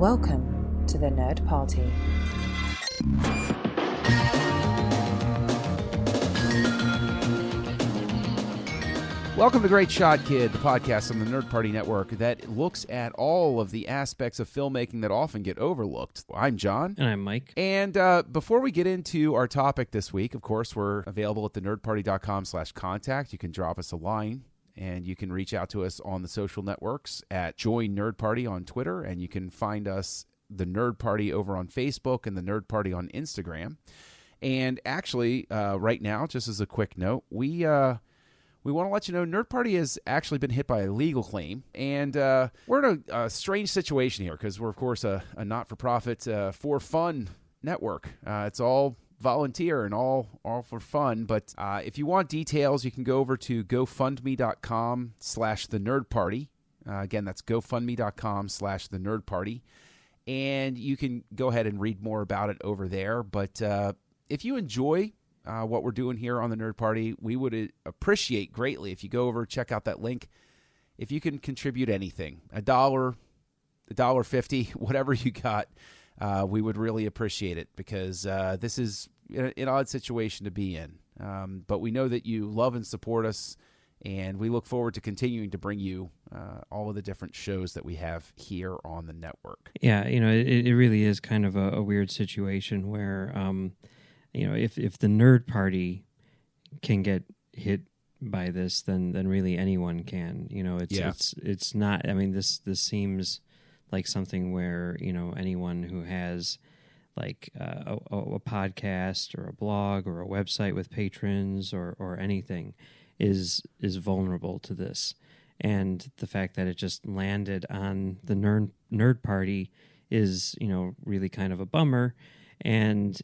Welcome to the Nerd Party. Welcome to Great Shot Kid, the podcast on the Nerd Party Network that looks at all of the aspects of filmmaking that often get overlooked. I'm John. And I'm Mike. And before we get into our topic this week, of course, we're available at thenerdparty.com/contact. You can drop us a line, and you can reach out to us on the social networks at Join Nerd Party on Twitter, and you can find us, the Nerd Party, over on Facebook and the Nerd Party on Instagram. And actually, right now, just as a quick note, we want to let you know Nerd Party has actually been hit by a legal claim, and we're in a strange situation here because we're, of course, a not-for-profit, for-fun network. It's all volunteer and all for fun, but if you want details, you can go over to gofundme.com/thenerdparty. Again, that's gofundme.com/thenerdparty, and you can go ahead and read more about it over there. But if you enjoy what we're doing here on the Nerd Party, we would appreciate greatly if you go over, check out that link. If you can contribute anything, $1, $1.50, whatever you got, we would really appreciate it because this is an odd situation to be in. But we know that you love and support us, and we look forward to continuing to bring you all of the different shows that we have here on the network. Yeah, it really is kind of a weird situation where, if the Nerd Party can get hit by this, then really anyone can. It's not. I mean, this seems like something where anyone who has like a podcast or a blog or a website with patrons or anything is vulnerable to this. And the fact that it just landed on the Nerd Party is really kind of a bummer. And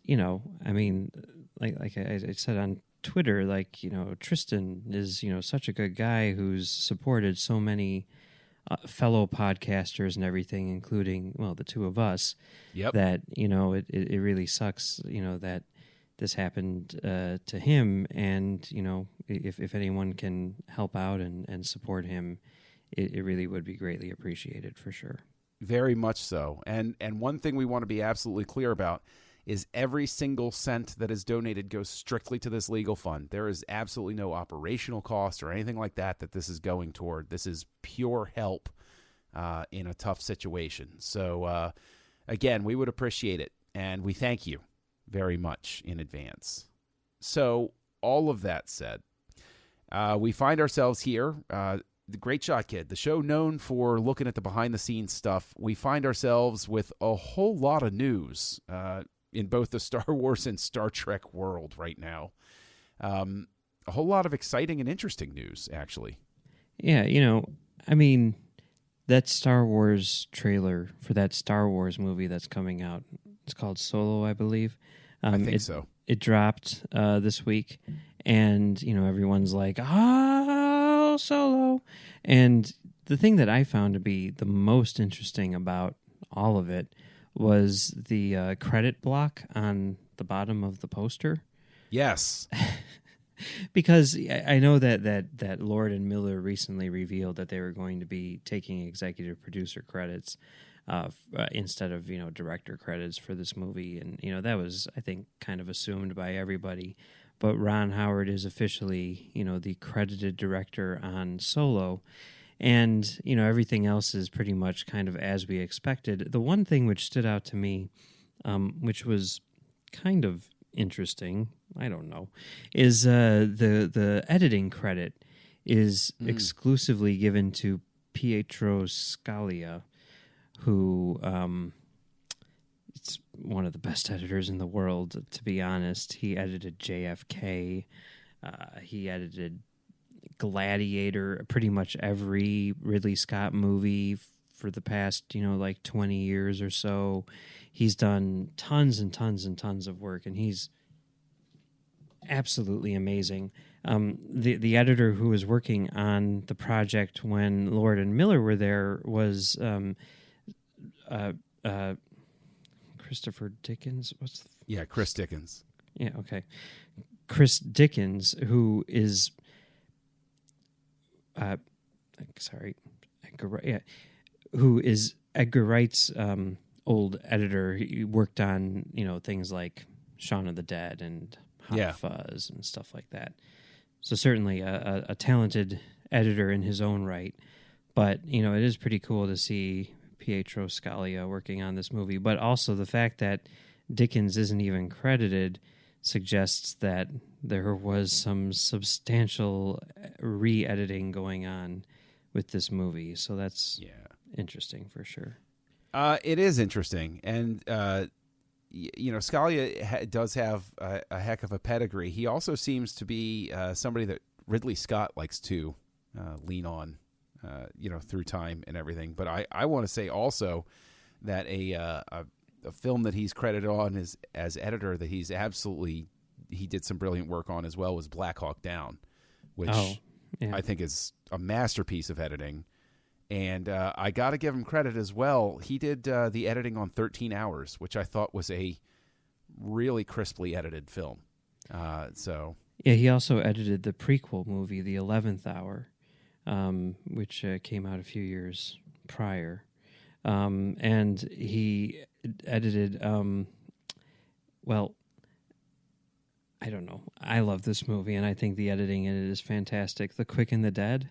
I mean, like I said on Twitter, Tristan is such a good guy who's supported so many fellow podcasters and everything, including the two of us. Yep. That it really sucks that this happened to him, and if anyone can help out and support him, it really would be greatly appreciated for sure. Very much so. And one thing we want to be absolutely clear about is every single cent that is donated goes strictly to this legal fund. There is absolutely no operational cost or anything like that this is going toward. This is pure help in a tough situation. So, again, we would appreciate it, and we thank you very much in advance. So, all of that said, we find ourselves here, the Great Shot Kid, the show known for looking at the behind-the-scenes stuff. We find ourselves with a whole lot of news in both the Star Wars and Star Trek world right now. A whole lot of exciting and interesting news, actually. Yeah, I mean, that Star Wars trailer for that Star Wars movie that's coming out, it's called Solo, I believe. I think so. It dropped this week, and, everyone's like, oh, Solo. And the thing that I found to be the most interesting about all of it was the credit block on the bottom of the poster. Yes. Because I know that Lord and Miller recently revealed that they were going to be taking executive producer credits instead of, director credits for this movie. And, that was, I think, kind of assumed by everybody. But Ron Howard is officially, the credited director on Solo. And, everything else is pretty much kind of as we expected. The one thing which stood out to me, which was kind of interesting, I don't know, is the editing credit is exclusively given to Pietro Scalia, who it's one of the best editors in the world, to be honest. He edited JFK. He edited Gladiator, pretty much every Ridley Scott movie for the past, 20 years or so. He's done tons and tons and tons of work, and he's absolutely amazing. The editor who was working on the project when Lord and Miller were there was Christopher Dickens. Chris Dickens. Yeah, okay. Chris Dickens, who is who is Edgar Wright's old editor. He worked on, things like Shaun of the Dead and Hot Fuzz and stuff like that. So certainly a talented editor in his own right. But, it is pretty cool to see Pietro Scalia working on this movie. But also the fact that Dickens isn't even credited suggests that there was some substantial re-editing going on with this movie. So that's interesting for sure. It is interesting. And, Scalia does have a heck of a pedigree. He also seems to be somebody that Ridley Scott likes to lean on, through time and everything. But I want to say also that a film that he's credited on as editor that he did some brilliant work on as well was Black Hawk Down, which I think is a masterpiece of editing. And I got to give him credit as well. He did the editing on 13 Hours, which I thought was a really crisply edited film. He also edited the prequel movie, The 11th Hour, which came out a few years prior. And he edited, I don't know. I love this movie, and I think the editing in it is fantastic. The Quick and the Dead.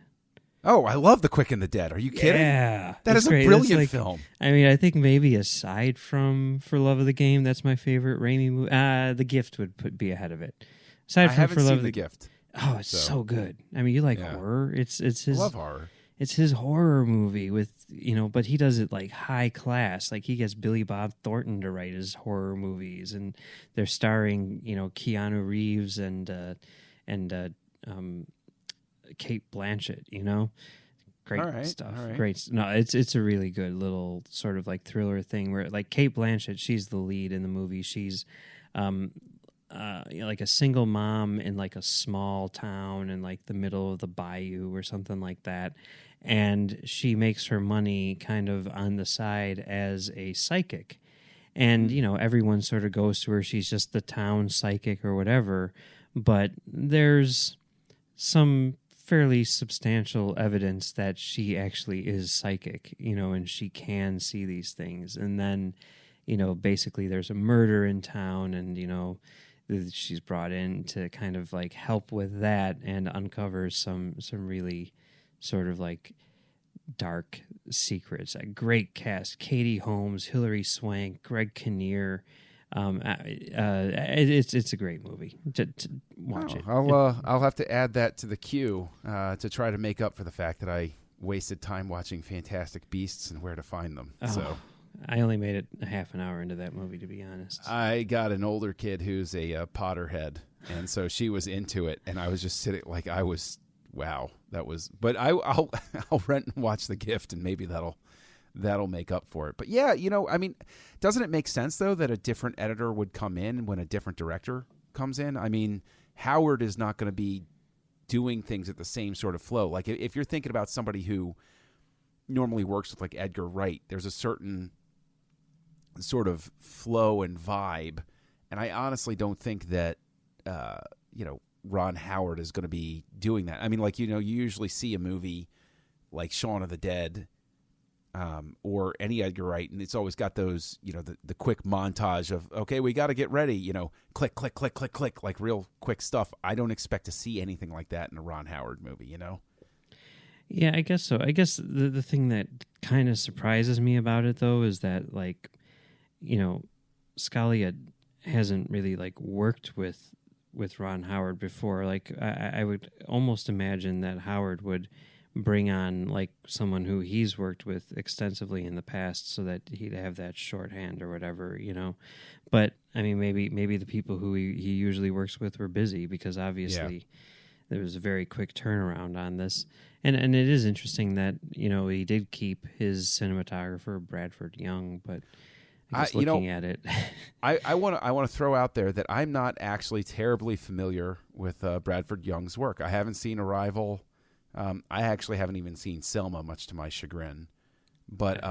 Oh, I love The Quick and the Dead. Are you kidding? Yeah. That is a brilliant film. I mean, I think maybe aside from For Love of the Game, that's my favorite Raimi movie. The Gift would be ahead of it. Aside I from haven't For Love seen of The Gift. Oh, it's so good. I mean, you like horror. It's his. I love horror. It's his horror movie with, but he does it like high class. Like he gets Billy Bob Thornton to write his horror movies, and they're starring, Keanu Reeves and Kate Blanchett, Great stuff. Right. Great. No, it's a really good little sort of like thriller thing where like Kate Blanchett, she's the lead in the movie. She's like a single mom in like a small town in like the middle of the bayou or something like that. And she makes her money kind of on the side as a psychic. And, everyone sort of goes to her. She's just the town psychic or whatever. But there's some fairly substantial evidence that she actually is psychic, and she can see these things. And then, basically there's a murder in town and, she's brought in to kind of like help with that and uncovers some really sort of like dark secrets. A great cast: Katie Holmes, Hilary Swank, Greg Kinnear. It's a great movie. Watch it. I'll have to add that to the queue to try to make up for the fact that I wasted time watching Fantastic Beasts and Where to Find Them. So I only made it a half an hour into that movie, to be honest. I got an older kid who's a Potterhead, and so she was into it, and I was just sitting like I was. Wow, that was. But I'll rent and watch The Gift, and maybe that'll make up for it. But yeah, I mean, doesn't it make sense though that a different editor would come in when a different director comes in? I mean, Howard is not going to be doing things at the same sort of flow. Like if you're thinking about somebody who normally works with like Edgar Wright, there's a certain sort of flow and vibe, and I honestly don't think that Ron Howard is going to be doing that. I mean, like, you usually see a movie like Shaun of the Dead or any Edgar Wright, and it's always got those, the quick montage of, okay, we got to get ready, click, click, click, click, click, like real quick stuff. I don't expect to see anything like that in a Ron Howard movie, Yeah, I guess so. I guess the thing that kind of surprises me about it, though, is that, like, Scalia hasn't really, like, worked with Ron Howard before. Like, I would almost imagine that Howard would bring on like someone who he's worked with extensively in the past so that he'd have that shorthand or whatever, But I mean, maybe the people who he usually works with were busy, because obviously there was a very quick turnaround on this. And it is interesting that, he did keep his cinematographer Bradford Young, but looking at it, I want to throw out there that I'm not actually terribly familiar with Bradford Young's work. I haven't seen Arrival. I actually haven't even seen Selma, much to my chagrin. But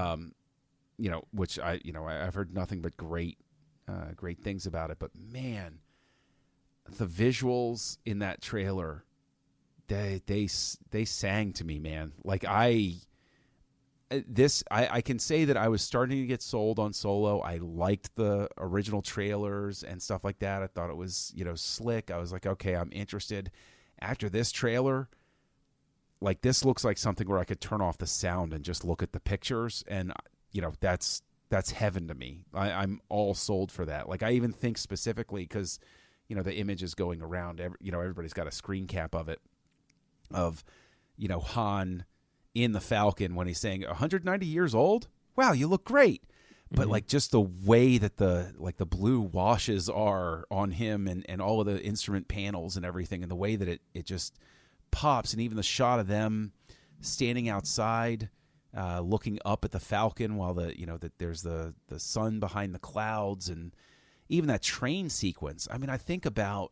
which I've heard nothing but great things about it. But man, the visuals in that trailer, they sang to me, man. Like I can say that I was starting to get sold on Solo. I liked the original trailers and stuff like that. I thought it was, slick. I was like, okay, I'm interested. After this trailer, like, this looks like something where I could turn off the sound and just look at the pictures, and that's heaven to me. I'm all sold for that. Like, I even think specifically because the image is going around. Everybody's got a screen cap of it, of Han in the Falcon when he's saying 190 years old. Wow, you look great. But like, just the way that the blue washes are on him, and all of the instrument panels and everything, and the way that it just pops, and even the shot of them standing outside, looking up at the Falcon while that there's the sun behind the clouds, and even that train sequence. I mean, I think about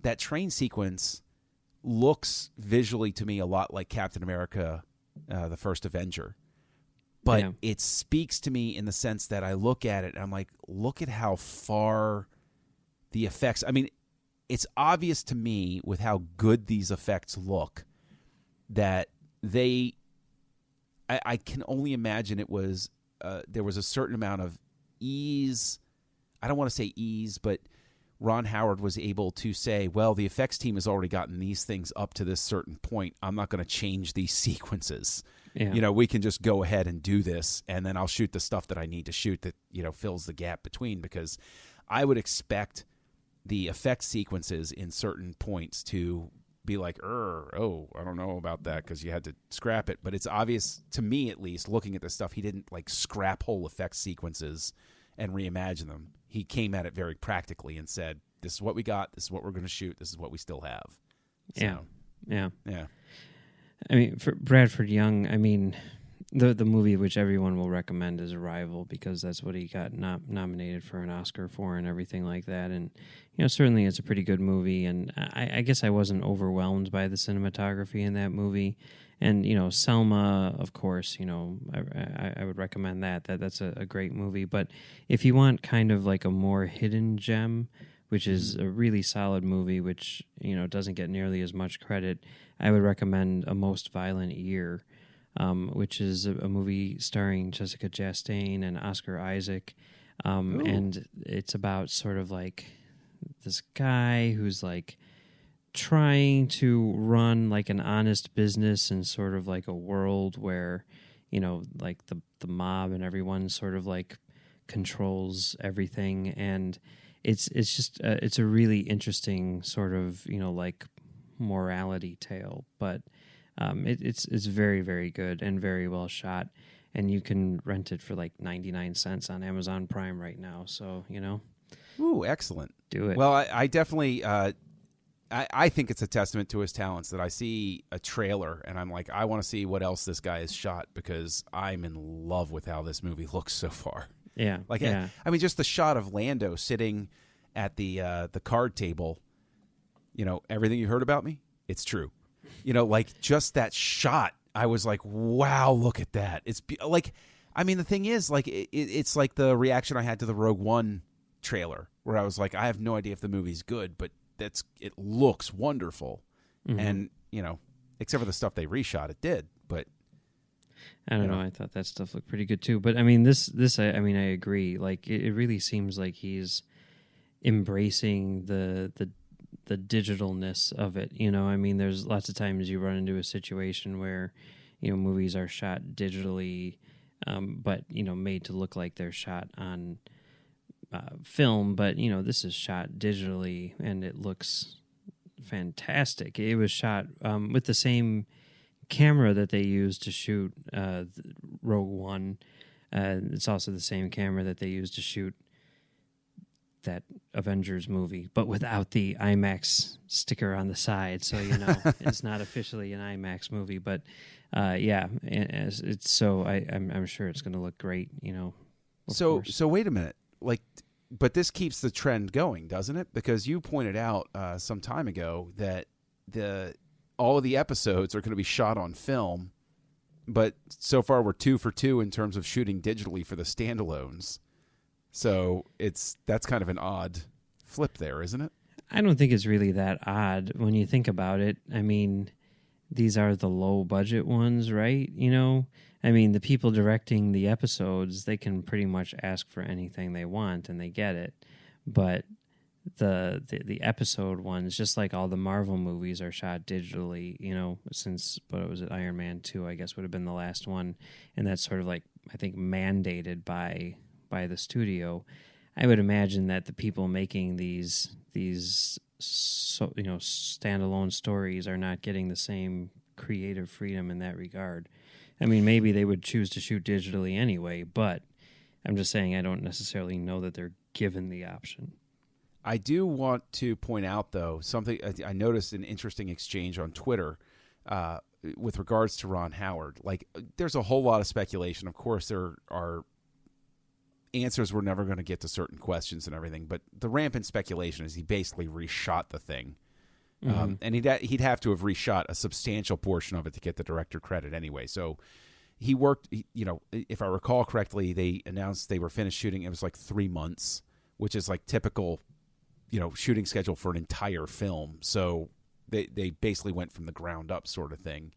that train sequence looks visually to me a lot like Captain America, the First Avenger. But it speaks to me in the sense that I look at it and I'm like, look at how far the effects. I mean, it's obvious to me with how good these effects look that I can only imagine it was there was a certain amount of ease. I don't want to say ease, but Ron Howard was able to say, well, the effects team has already gotten these things up to this certain point. I'm not going to change these sequences. Yeah. We can just go ahead and do this, and then I'll shoot the stuff that I need to shoot that, fills the gap between, because I would expect the effect sequences in certain points to be like, I don't know about that because you had to scrap it. But it's obvious to me, at least, looking at this stuff, he didn't like scrap whole effect sequences and reimagine them. He came at it very practically and said, this is what we got, this is what we're going to shoot, this is what we still have. So, Yeah. I mean, for Bradford Young, I mean, the movie which everyone will recommend is Arrival, because that's what he got nominated for an Oscar for and everything like that. And, certainly it's a pretty good movie. And I guess I wasn't overwhelmed by the cinematography in that movie. And, Selma, of course, I would recommend that. That's a great movie. But if you want kind of like a more hidden gem, which is a really solid movie, which, doesn't get nearly as much credit, I would recommend A Most Violent Year, which is a movie starring Jessica Chastain and Oscar Isaac. And it's about sort of like this guy who's like trying to run like an honest business in sort of like a world where, like the mob and everyone sort of like controls everything. And it's just it's a really interesting sort of like morality tale, but it's very, very good and very well shot, and you can rent it for like 99 cents on Amazon Prime right now. So Ooh, excellent. Do it. Well, I definitely I think it's a testament to his talents that I see a trailer and I'm like, I want to see what else this guy has shot, because I'm in love with how this movie looks so far. Yeah. Like, yeah. I mean, just the shot of Lando sitting at the card table, everything you heard about me, it's true. Like, just that shot, I was like, wow, look at that. It's like, I mean, the thing is, like, it's like the reaction I had to the Rogue One trailer, where I was like, I have no idea if the movie's good, but it looks wonderful. Mm-hmm. And, except for the stuff they reshot, it did. But I don't know. I thought that stuff looked pretty good too. But I mean, I agree. Like, it really seems like he's embracing the digitalness of it. I mean, there's lots of times you run into a situation where, movies are shot digitally, but, made to look like they're shot on film. But, this is shot digitally and it looks fantastic. It was shot with the same camera that they used to shoot Rogue One. It's also the same camera that they used to shoot that Avengers movie, but without the IMAX sticker on the side, so it's not officially an IMAX movie. But it's so I'm sure it's going to look great. So wait a minute, like, but this keeps the trend going, doesn't it? Because you pointed out some time ago that all of the episodes are going to be shot on film, but so far we're 2 for 2 in terms of shooting digitally for the standalones. So that's kind of an odd flip there, isn't it? I don't think it's really that odd when you think about it. I mean, these are the low budget ones, right? I mean, the people directing the episodes, they can pretty much ask for anything they want and they get it. But the episode ones, just like all the Marvel movies, are shot digitally, since, what was it, Iron Man 2, I guess, would have been the last one. And that's sort of like, I think, mandated by the studio. I would imagine that the people making these standalone stories are not getting the same creative freedom in that regard. I mean, maybe they would choose to shoot digitally anyway, but I'm just saying I don't necessarily know that they're given the option. I do want to point out, though, something I noticed an interesting exchange on Twitter with regards to Ron Howard. Like, there's a whole lot of speculation. Of course, there are answers we're never going to get to certain questions and everything, but the rampant speculation is he basically reshot the thing. Mm-hmm. And he'd have to have reshot a substantial portion of it to get the director credit anyway. So he worked, if I recall correctly, they announced they were finished shooting. It was like 3 months, which is like typical, shooting schedule for an entire film. So they basically went from the ground up sort of thing.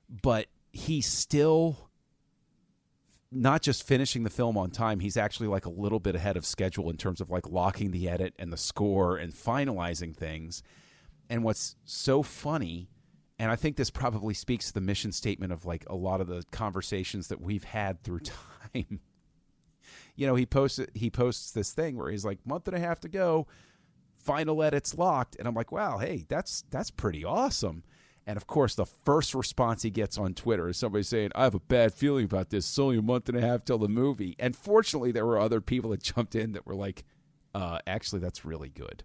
But he's still not just finishing the film on time, he's actually like a little bit ahead of schedule in terms of like locking the edit and the score and finalizing things. And what's so funny, and I think this probably speaks to the mission statement of like a lot of the conversations that we've had through time. He posts this thing where he's like, month and a half to go, final edit's locked. And I'm like, wow, hey, that's pretty awesome. And of course, the first response he gets on Twitter is somebody saying, I have a bad feeling about this. It's only a month and a half till the movie. And fortunately, there were other people that jumped in that were like, actually, that's really good.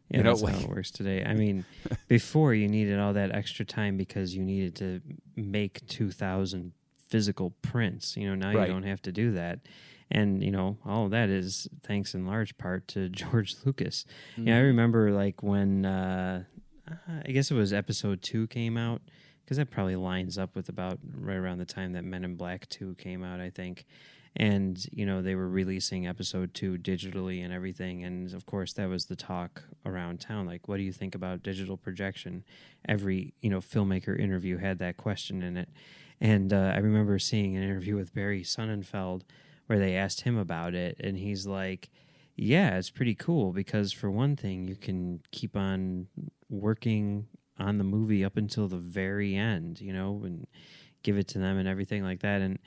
Yeah, that's how it works today. I mean, before you needed all that extra time because you needed to make 2,000 physical prints. Now right. You don't have to do that. And, all of that is thanks in large part to George Lucas. Mm-hmm. I remember like when, I guess it was episode 2 came out, because that probably lines up with about right around the time that Men in Black 2 came out, I think. And, they were releasing episode 2 digitally and everything. And, of course, that was the talk around town. Like, what do you think about digital projection? Every, filmmaker interview had that question in it. And I remember seeing an interview with Barry Sonnenfeld where they asked him about it. And he's like, yeah, it's pretty cool because, for one thing, you can keep on working on the movie up until the very end, and give it to them and everything like that. And,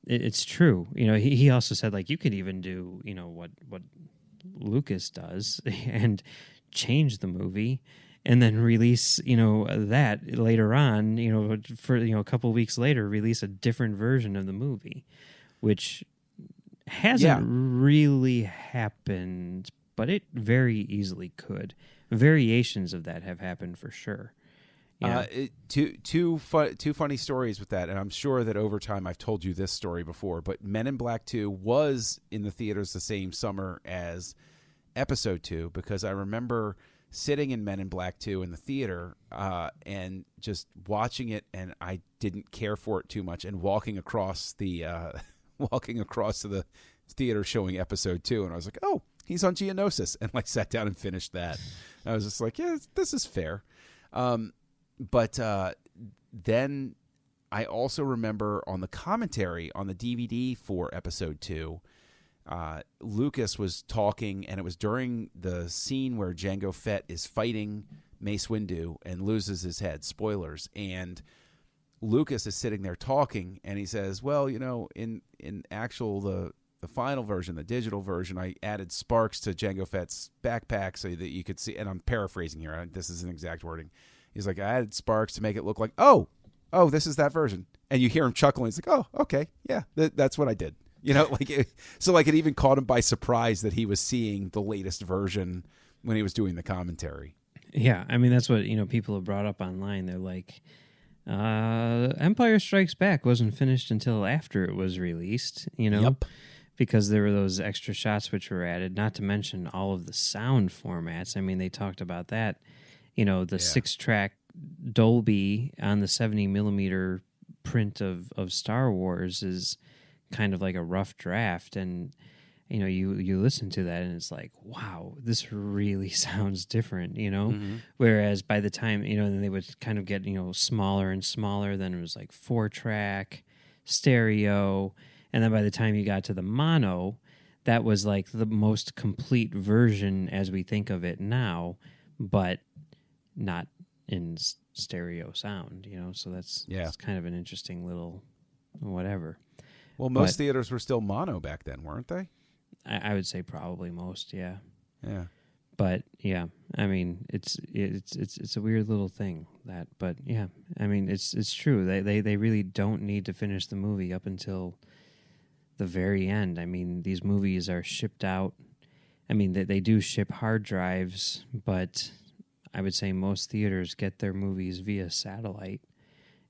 it's true. He also said, like, you could even do, what Lucas does and change the movie and then release, that later on, for, a couple of weeks later, release a different version of the movie, which hasn't really happened, but it very easily could. Variations of that have happened for sure. Two funny stories with that, and I'm sure that over time I've told you this story before, but Men in Black 2 was in the theaters the same summer as episode 2, because I remember sitting in Men in Black 2 in the theater and just watching it, and I didn't care for it too much, and walking across to the theater showing episode 2, and I was like, oh, he's on Geonosis, and like sat down and finished that. I was just like, yeah, this is fair. But then I also remember on the commentary on the DVD for episode 2, Lucas was talking, and it was during the scene where Jango Fett is fighting Mace Windu and loses his head. Spoilers. And Lucas is sitting there talking, and he says, well, in actual the final version, the digital version, I added sparks to Jango Fett's backpack so that you could see, and I'm paraphrasing here, this isn't exact wording. He's like, I added sparks to make it look like, oh, this is that version. And you hear him chuckling. He's like, oh, okay, yeah, that's what I did. It even caught him by surprise that he was seeing the latest version when he was doing the commentary. Yeah, I mean, that's what, people have brought up online. They're like, Empire Strikes Back wasn't finished until after it was released, Yep. Because there were those extra shots which were added, not to mention all of the sound formats. I mean, they talked about that. The 6-track Dolby on the 70 millimeter print of Star Wars is kind of like a rough draft. And, you listen to that and it's like, wow, this really sounds different, Whereas by the time, then they would kind of get, smaller and smaller. Then it was like 4-track, stereo. And then by the time you got to the mono, that was like the most complete version as we think of it now, but not in stereo sound, So that's kind of an interesting little whatever. Well, most theaters were still mono back then, weren't they? I would say probably most, yeah. Yeah. But yeah, I mean, it's a weird little thing but yeah, I mean, it's true. They really don't need to finish the movie up until the very end. I mean, these movies are shipped out. I mean, they do ship hard drives, but I would say most theaters get their movies via satellite.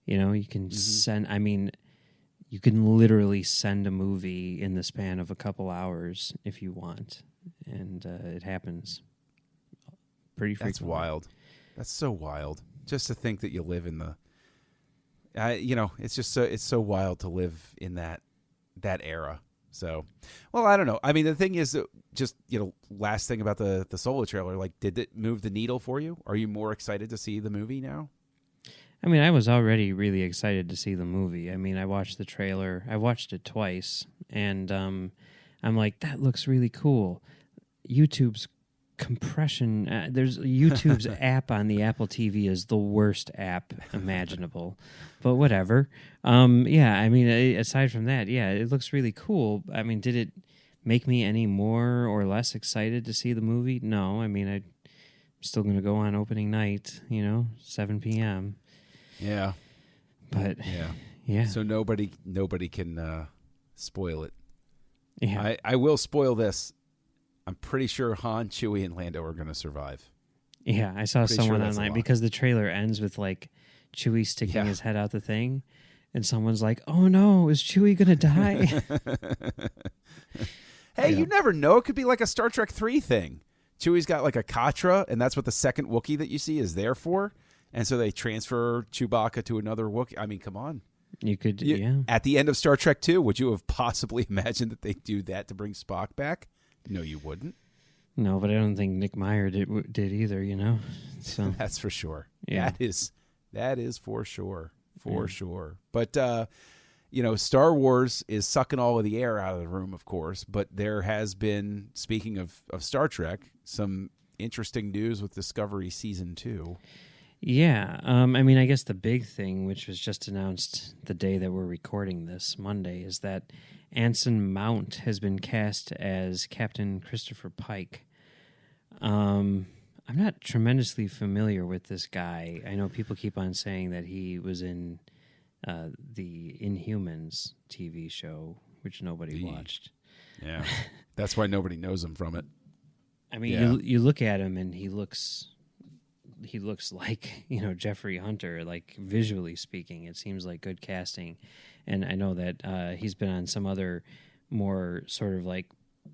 You can send. I mean, you can literally send a movie in the span of a couple hours if you want, and it happens pretty frequently. That's wild. That's so wild. Just to think that you live in the, it's just it's so wild to live in that era. So, well, I don't know. I mean, the thing is, just last thing about the Solo trailer. Like, did it move the needle for you? Are you more excited to see the movie now? I mean, I was already really excited to see the movie. I mean, I watched the trailer. I watched it twice, and I'm like, that looks really cool. YouTube's compression. There's YouTube's app on the Apple TV is the worst app imaginable, but whatever. Yeah, I mean, aside from that, yeah, it looks really cool. I mean, did it make me any more or less excited to see the movie? No. I mean, I'm still going to go on opening night, 7 p.m. Yeah. But yeah. So nobody can spoil it. Yeah. I will spoil this. I'm pretty sure Han, Chewie, and Lando are going to survive. Yeah, I saw someone online because the trailer ends with like Chewie sticking his head out the thing, and someone's like, "Oh no, is Chewie going to die?" Hey, you never know. It could be like a Star Trek 3 thing. Chewie's got like a Katra, and that's what the second Wookiee that you see is there for. And so they transfer Chewbacca to another Wookiee. I mean, come on. You could, At the end of Star Trek 2, would you have possibly imagined that they'd do that to bring Spock back? No, you wouldn't. No, but I don't think Nick Meyer did either, So that's for sure. Yeah. That is for sure. For sure. But, Star Wars is sucking all of the air out of the room, of course. But there has been, speaking of Star Trek, some interesting news with Discovery Season 2. Yeah. I mean, I guess the big thing, which was just announced the day that we're recording this, Monday, is that Anson Mount has been cast as Captain Christopher Pike. I'm not tremendously familiar with this guy. I know people keep on saying that he was in the Inhumans TV show, which nobody watched. Yeah. That's why nobody knows him from it. I mean, you look at him and he looks like, Jeffrey Hunter, like visually speaking. It seems like good casting. And I know that he's been on some other more sort of like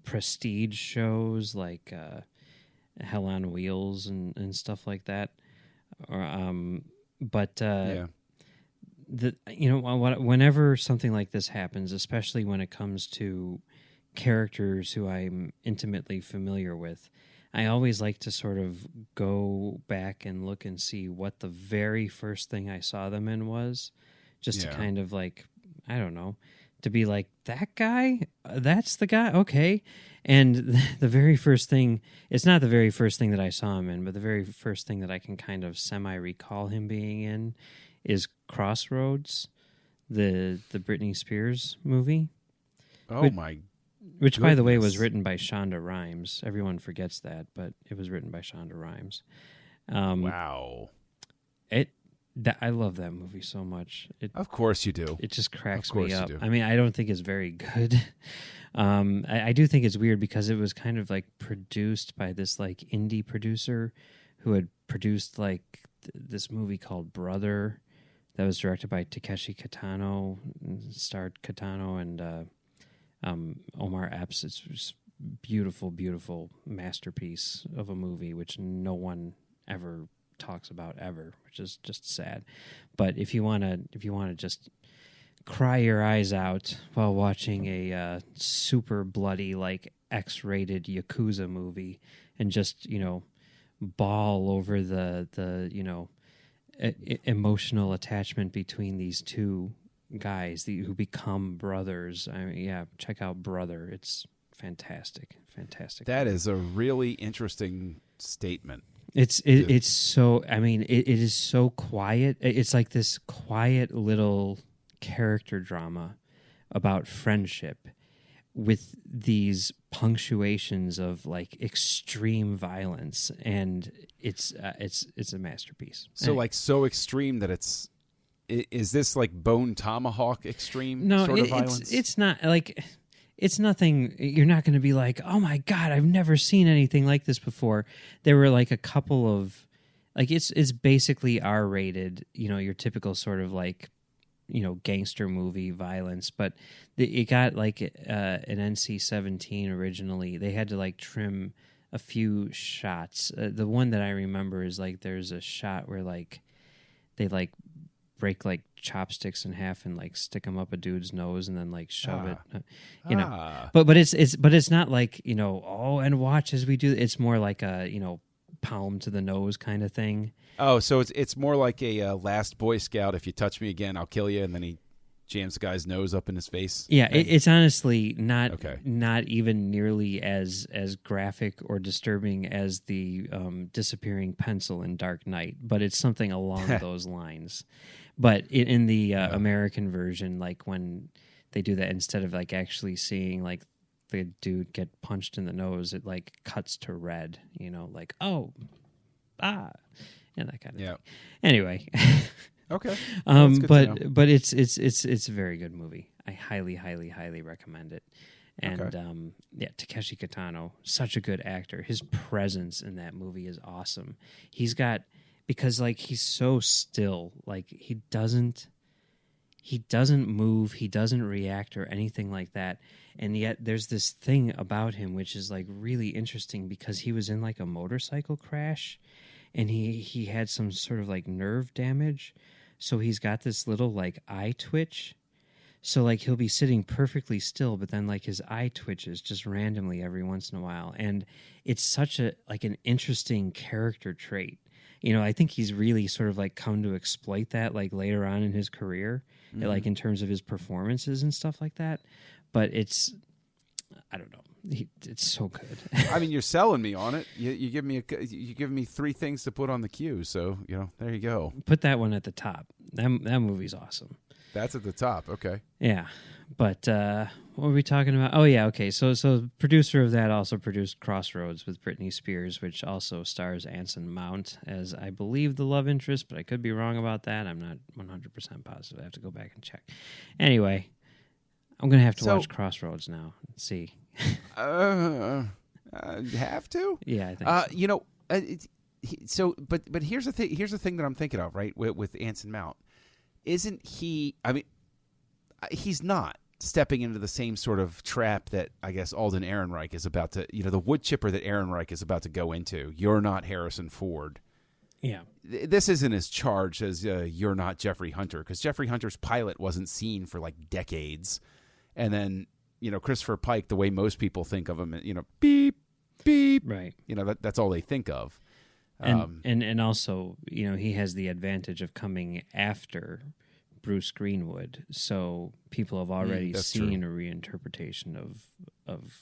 prestige shows like Hell on Wheels and stuff like that. Whenever something like this happens, especially when it comes to characters who I'm intimately familiar with, I always like to sort of go back and look and see what the very first thing I saw them in was, just to kind of like, I don't know, to be like, that guy? That's the guy? Okay. And the very first thing, it's not the very first thing that I saw him in, but the very first thing that I can kind of semi-recall him being in is Crossroads, the Britney Spears movie. Oh, my Which, by the way, was written by Shonda Rhimes. Everyone forgets that, but it was written by Shonda Rhimes. Wow. I love that movie so much. Of course you do. It just cracks me up. I mean, I don't think it's very good. I do think it's weird because it was kind of like produced by this like indie producer who had produced like this movie called Brother that was directed by Takeshi Kitano, starred Kitano and Omar Epps. It's just beautiful, beautiful masterpiece of a movie which no one ever talks about ever, which is just sad. But if you want to just cry your eyes out while watching a super bloody, like X-rated Yakuza movie, and just bawl over the emotional attachment between these two guys who become brothers. I mean, yeah, check out Brother. It's fantastic. That is a really interesting statement. It's so, I mean, it is so quiet. It's like this quiet little character drama about friendship with these punctuations of like extreme violence, and it's a masterpiece. So like so extreme that is this like Bone Tomahawk extreme sort of violence? It's not like, it's nothing. You're not going to be like, oh my God, I've never seen anything like this before. There were like a couple of, like, it's basically R-rated, your typical sort of like, gangster movie violence, but it got like an NC-17 originally. They had to like trim a few shots. The one that I remember is like there's a shot where like they like break like chopsticks in half and like stick them up a dude's nose and then like shove it, But it's not like and watch as we do. It's more like a palm to the nose kind of thing. Oh, so it's more like a Last Boy Scout. If you touch me again, I'll kill you, and then he jams the guy's nose up in his face. Yeah, it's honestly not even nearly as graphic or disturbing as the disappearing pencil in Dark Knight, but it's something along those lines. But in the American version, like when they do that, instead of like actually seeing like the dude get punched in the nose, it like cuts to red, like and that kind of thing. Anyway. Okay. But it's a very good movie. I highly recommend it. And Takeshi Kitano, such a good actor. His presence in that movie is awesome. Because like he's so still, like he doesn't move, he doesn't react or anything like that. And yet there's this thing about him which is like really interesting, because he was in like a motorcycle crash and he had some sort of like nerve damage. So he's got this little like eye twitch. So like he'll be sitting perfectly still, but then like his eye twitches just randomly every once in a while. And it's such an interesting character trait. I think he's really sort of like come to exploit that like later on in his career, like in terms of his performances and stuff like that. But I don't know. It's so good. I mean, you're selling me on it. You give me 3 things to put on the queue. So there you go. Put that one at the top. That movie's awesome. That's at the top. Okay. Yeah, but what were we talking about? Oh yeah, okay. So the producer of that also produced Crossroads with Britney Spears, which also stars Anson Mount as, I believe, the love interest, but I could be wrong about that. I'm not 100% positive. I have to go back and check. Anyway, I'm gonna have to watch Crossroads now and see. Have to? Yeah, I think so. But here's the thing. Here's the thing that I'm thinking of, right? With Anson Mount, isn't he? I mean, he's not stepping into the same sort of trap that I guess Alden Ehrenreich is about to. The wood chipper that Ehrenreich is about to go into. You're not Harrison Ford. Yeah. This isn't as charged as you're not Jeffrey Hunter, because Jeffrey Hunter's pilot wasn't seen for like decades, and then. Christopher Pike, the way most people think of him, beep, beep. Right. That's all they think of. And also, he has the advantage of coming after Bruce Greenwood, so people have already seen a reinterpretation of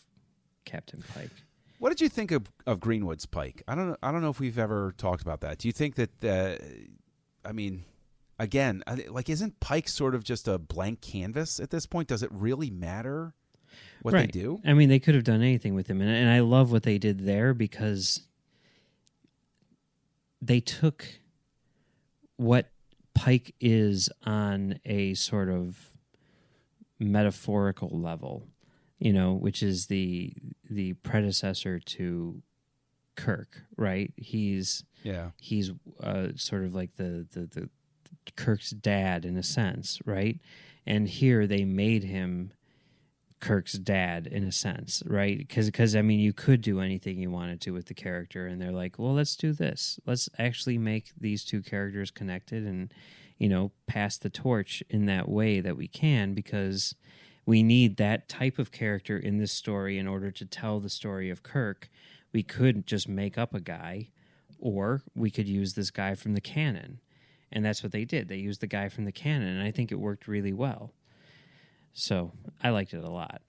Captain Pike. What did you think of Greenwood's Pike? I don't know if we've ever talked about that. Do you think that? I mean. Again, like, isn't Pike sort of just a blank canvas at this point? Does it really matter what they do? I mean, they could have done anything with him, and I love what they did there, because they took what Pike is on a sort of metaphorical level, which is the predecessor to Kirk, right? He's sort of like the Kirk's dad in a sense, right? And here they made him Kirk's dad in a sense, right? Because I mean, you could do anything you wanted to with the character, and they're like, well, let's do this. Let's actually make these two characters connected, and pass the torch in that way that we can, because we need that type of character in this story in order to tell the story of Kirk. We could just make up a guy, or we could use this guy from the canon. And that's what they did. They used the guy from the canon, and I think it worked really well. So I liked it a lot.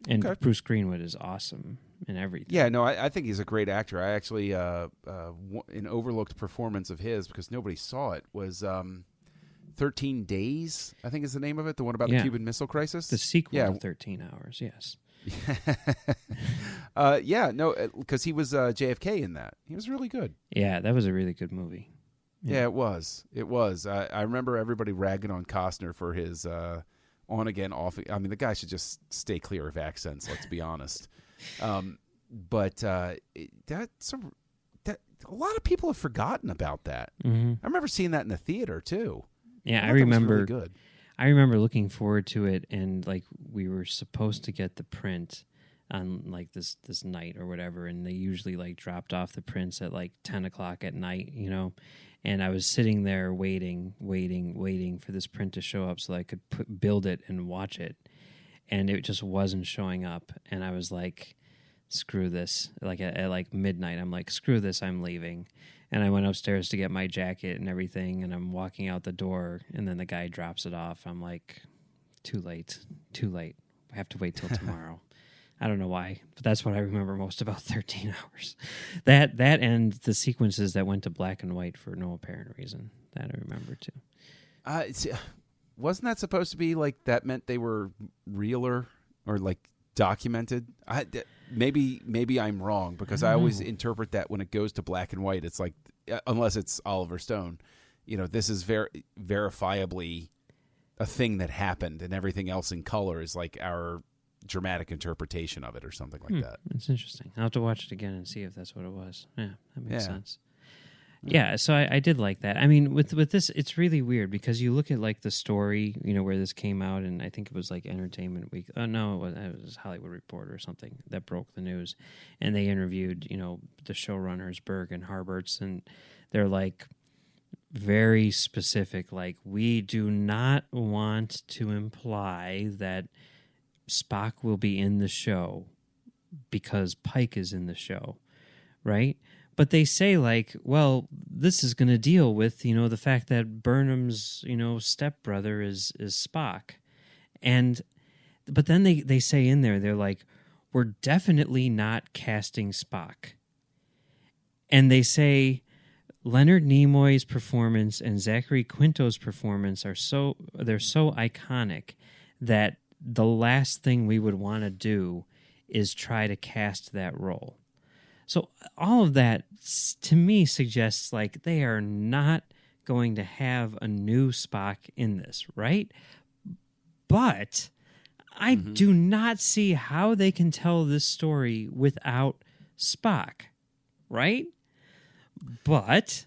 And Bruce Greenwood is awesome in everything. Yeah, no, I think he's a great actor. I actually, an overlooked performance of his, because nobody saw it, was 13 Days, I think is the name of it, the one about the Cuban Missile Crisis. The sequel to 13 Hours, yes. Because he was JFK in that. He was really good. Yeah, that was a really good movie. Yeah, it was. It was. I remember everybody ragging on Costner for his on again, off. I mean, the guy should just stay clear of accents. Let's be honest. But a lot of people have forgotten about that. Mm-hmm. I remember seeing that in the theater too. Yeah, I remember. Really good. I remember looking forward to it, and like we were supposed to get the print on like this night or whatever, and they usually like dropped off the prints at like 10 o'clock at night, And I was sitting there waiting for this print to show up so I could build it and watch it. And it just wasn't showing up. And I was like, screw this. Like at like midnight, I'm like, screw this, I'm leaving. And I went upstairs to get my jacket and everything, and I'm walking out the door, and then the guy drops it off. I'm like, too late. I have to wait till tomorrow. I don't know why, but that's what I remember most about 13 Hours. That and the sequences that went to black and white for no apparent reason. That I remember too. Wasn't that supposed to be like that meant they were realer or like documented? Maybe I'm wrong, because I always interpret that when it goes to black and white, it's like, unless it's Oliver Stone, this is verifiably a thing that happened, and everything else in color is like our dramatic interpretation of it or something like that. That's interesting. I'll have to watch it again and see if that's what it was. Yeah, that makes sense. Yeah, so I did like that. I mean, with this, it's really weird because you look at like the story, where this came out, and I think it was like Entertainment Week. Oh no, it was Hollywood Reporter or something that broke the news, and they interviewed, the showrunners Berg and Harberts, and they're like very specific. Like, we do not want to imply that Spock will be in the show because Pike is in the show, right? But they say, like, well, this is going to deal with, the fact that Burnham's, stepbrother is Spock. But then they say in there, they're like, we're definitely not casting Spock. And they say Leonard Nimoy's performance and Zachary Quinto's performance are so iconic that the last thing we would want to do is try to cast that role. So all of that, to me, suggests like they are not going to have a new Spock in this, right? But I do not see how they can tell this story without Spock, right? But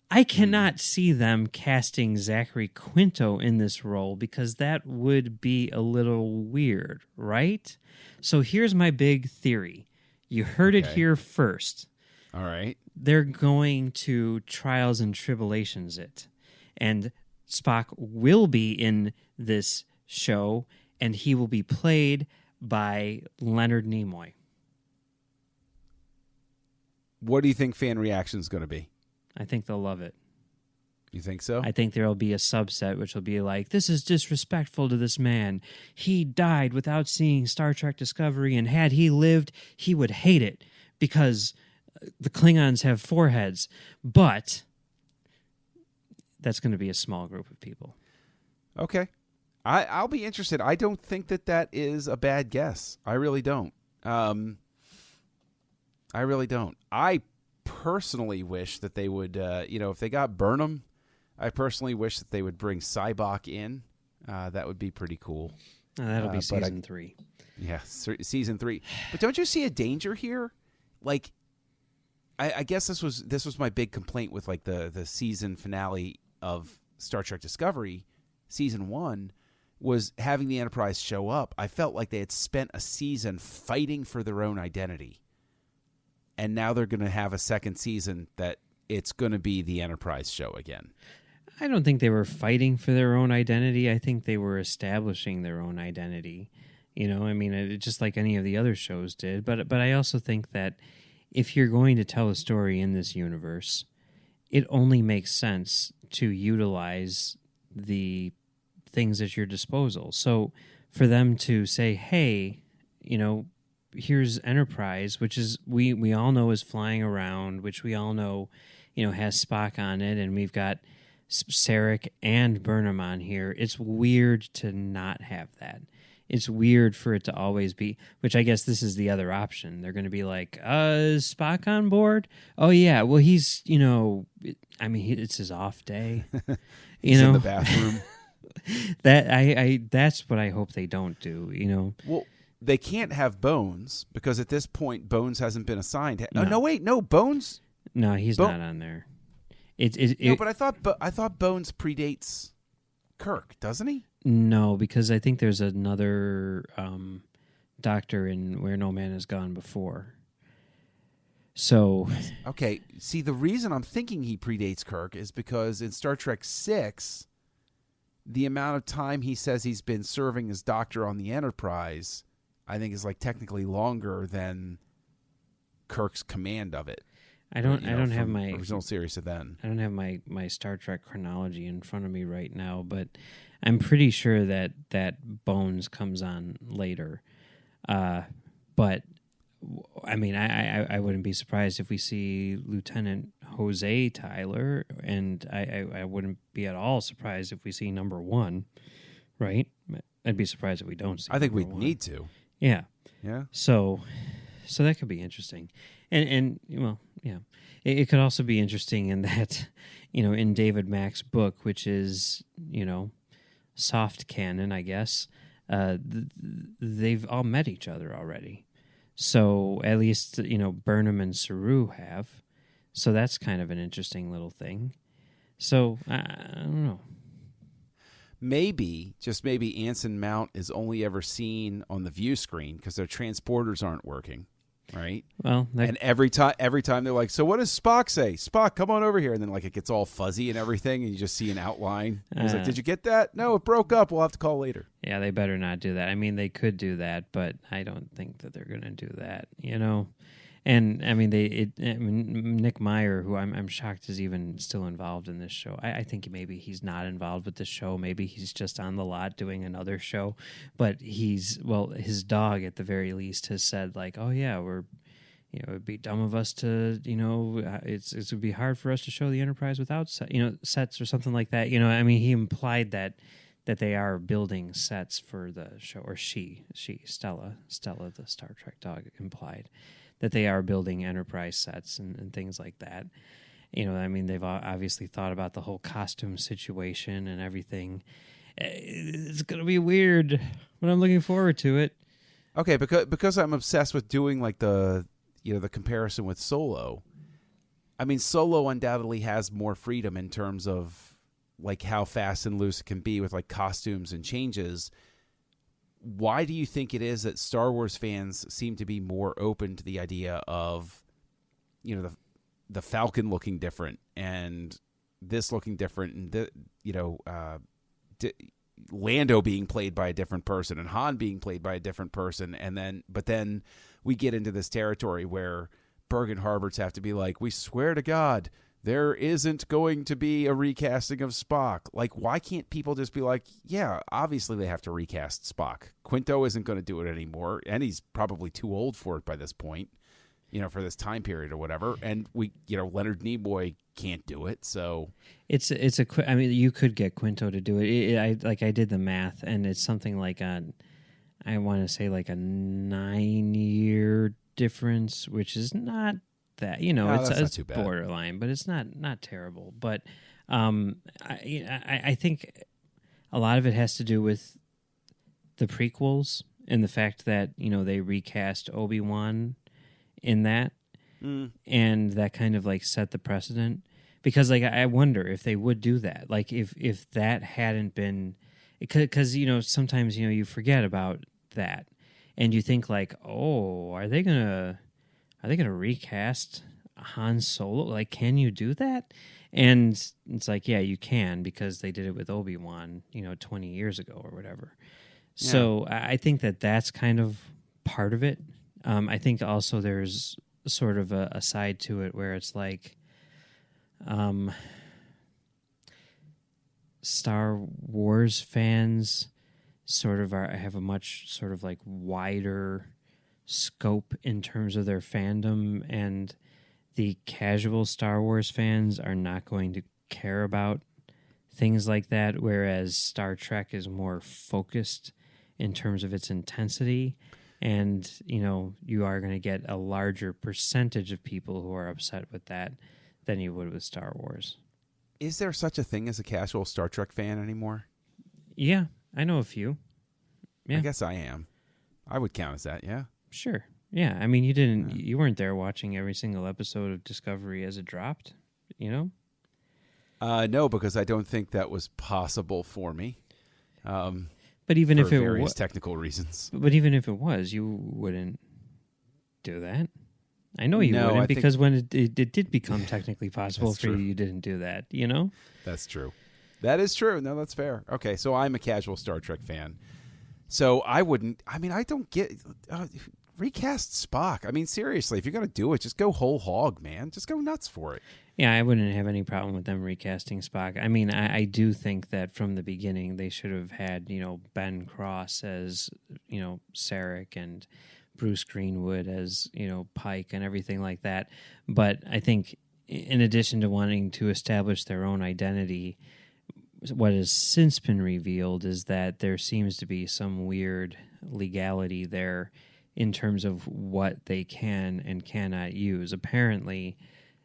I cannot see them casting Zachary Quinto in this role because that would be a little weird, right? So here's my big theory. You heard it here first. All right. They're going to Trials and Tribulations it. And Spock will be in this show, and he will be played by Leonard Nimoy. What do you think fan reaction is going to be? I think they'll love it. You think so? I think there will be a subset which will be like, this is disrespectful to this man. He died without seeing Star Trek Discovery, and had he lived, he would hate it because the Klingons have foreheads. But that's going to be a small group of people. Okay. I'll be interested. I don't think that is a bad guess. I really don't. I personally wish that they would, if they got Burnham, I personally wish that they would bring Cybok in. That would be pretty cool. That'll be season 3. Yeah, season 3. But don't you see a danger here? Like, I guess this was my big complaint with like the season finale of Star Trek Discovery, season 1, was having the Enterprise show up. I felt like they had spent a season fighting for their own identity. And now they're going to have a second season that it's going to be the Enterprise show again. I don't think they were fighting for their own identity. I think they were establishing their own identity. You know, I mean, just like any of the other shows did. But I also think that if you're going to tell a story in this universe, it only makes sense to utilize the things at your disposal. So for them to say, hey, you know, here's Enterprise, which is we all know is flying around, which we all know, you know, has Spock on it, and we've got Sarek and Burnham on here. It's weird to not have that. It's weird for it to always be, which I guess this is the other option. They're going to be like, is Spock on board? Oh, yeah. Well, he's, you know, I mean, it's his off day. He's in the bathroom. That's what I hope they don't do, you know. Well, they can't have Bones because at this point, Bones hasn't been assigned. No. Oh, no, wait, no, Bones? No, he's not on there. No, but I thought Bones predates Kirk, doesn't he? No, because I think there's another doctor in Where No Man Has Gone Before. So, okay. See, the reason I'm thinking he predates Kirk is because in Star Trek VI, the amount of time he says he's been serving as doctor on the Enterprise, I think is like technically longer than Kirk's command of it. I don't have my original series to then. I don't have my Star Trek chronology in front of me right now, but I'm pretty sure that Bones comes on later. But I mean, I wouldn't be surprised if we see Lieutenant Jose Tyler, and I wouldn't be at all surprised if we see number 1, right? I'd be surprised if we don't see. I think we one. need to. Yeah. Yeah. So that could be interesting, and well, yeah, it could also be interesting in that, you know, in David Mack's book, which is, you know, soft canon, I guess, they've all met each other already. So at least, you know, Burnham and Saru have. So that's kind of an interesting little thing. So I don't know. Maybe, just maybe, Anson Mount is only ever seen on the view screen because their transporters aren't working, right? Well, and every time they're like, "So what does Spock say? Spock, come on over here." And then like it gets all fuzzy and everything, and you just see an outline. He's like, "Did you get that? No, it broke up. We'll have to call later." Yeah, they better not do that. I mean, they could do that, but I don't think that they're going to do that. You know. And I mean, Nick Meyer, who I'm shocked is even still involved in this show. I think maybe he's not involved with the show. Maybe he's just on the lot doing another show. But his dog at the very least has said like, "Oh yeah, it'd be dumb of us to, it would be hard for us to show the Enterprise without sets or something like that." You know, I mean, he implied that they are building sets for the show, or Stella, the Star Trek dog, implied that they are building Enterprise sets and things like that. You know, I mean, they've obviously thought about the whole costume situation and everything. It's going to be weird, but I'm looking forward to it. Okay, because I'm obsessed with doing like the comparison with Solo. I mean, Solo undoubtedly has more freedom in terms of like how fast and loose it can be with like costumes and changes. Why do you think it is that Star Wars fans seem to be more open to the idea of, the Falcon looking different and this looking different, and Lando being played by a different person and Han being played by a different person, but then we get into this territory where Bergen Harberts have to be like, we swear to God, there isn't going to be a recasting of Spock. Like, why can't people just be like, yeah, obviously they have to recast Spock. Quinto isn't going to do it anymore, and he's probably too old for it by this point, for this time period or whatever. And Leonard Nimoy can't do it, so I mean, you could get Quinto to do it. I did the math, and it's something like I want to say like a 9-year difference, which is not that, it's not too borderline, but it's not terrible. But I think a lot of it has to do with the prequels and the fact that they recast Obi-Wan in that, and that kind of like set the precedent. Because like I wonder if they would do that, like if that hadn't been, because sometimes you forget about that, and you think like, oh, are they gonna recast Han Solo? Like, can you do that? And it's like, yeah, you can, because they did it with Obi-Wan, 20 years ago or whatever. So I think that's kind of part of it. I think also there's sort of a side to it where it's like Star Wars fans sort of have a much sort of like wider scope in terms of their fandom, and the casual Star Wars fans are not going to care about things like that, whereas Star Trek is more focused in terms of its intensity, and you are going to get a larger percentage of people who are upset with that than you would with Star Wars. Is there such a thing as a casual Star Trek fan anymore? Yeah, I know a few. Yeah. I guess I am. I would count as that, yeah. Sure. Yeah, I mean, you weren't there watching every single episode of Discovery as it dropped, No, because I don't think that was possible for me. But even if it was various technical reasons. But even if it was, you wouldn't do that. I know you wouldn't, because when it did become technically possible for you, you didn't do that, That's true. That is true. No, that's fair. Okay, so I'm a casual Star Trek fan. So I wouldn't, I don't get, recast Spock. I mean, seriously, if you're going to do it, just go whole hog, man. Just go nuts for it. Yeah, I wouldn't have any problem with them recasting Spock. I mean, I do think that from the beginning they should have had, Ben Cross as, Sarek, and Bruce Greenwood as, Pike, and everything like that. But I think in addition to wanting to establish their own identity, what has since been revealed is that there seems to be some weird legality there in terms of what they can and cannot use. Apparently,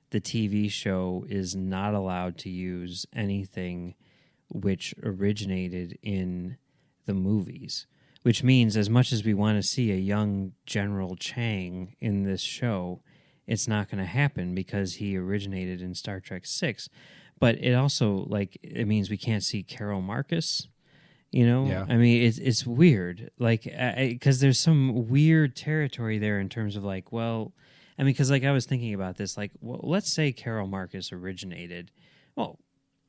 the TV show is not allowed to use anything which originated in the movies, which means as much as we want to see a young General Chang in this show, it's not going to happen because he originated in Star Trek VI. But it also, it means we can't see Carol Marcus, Yeah. I mean, it's weird, because there's some weird territory there in terms of because I was thinking about this, let's say Carol Marcus originated. Well,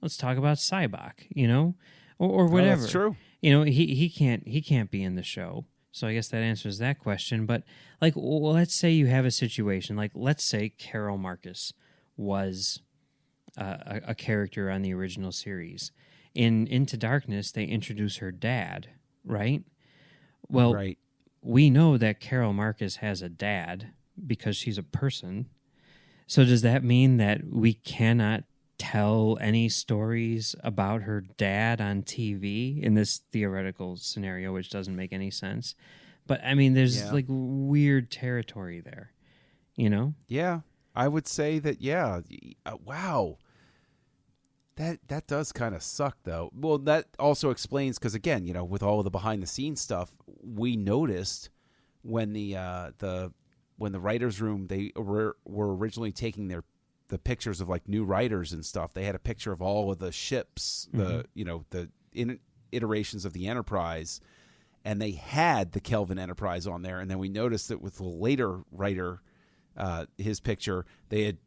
let's talk about Cybok, or whatever. Oh, that's true. He can't be in the show. So I guess that answers that question. But let's say you have a situation, let's say Carol Marcus was a character on the original series. In Into Darkness, they introduce her dad, right? Well, right. We know that Carol Marcus has a dad because she's a person. So does that mean that we cannot tell any stories about her dad on TV in this theoretical scenario, which doesn't make any sense? But, I mean, there's weird territory there, Yeah, I would say that, wow. That does kind of suck, though. Well, that also explains, because again, with all of the behind the scenes stuff, we noticed when the writers' room, they were originally taking the pictures of new writers and stuff. They had a picture of all of the ships, the iterations of the Enterprise, and they had the Kelvin Enterprise on there. And then we noticed that with the later writer, his picture, they had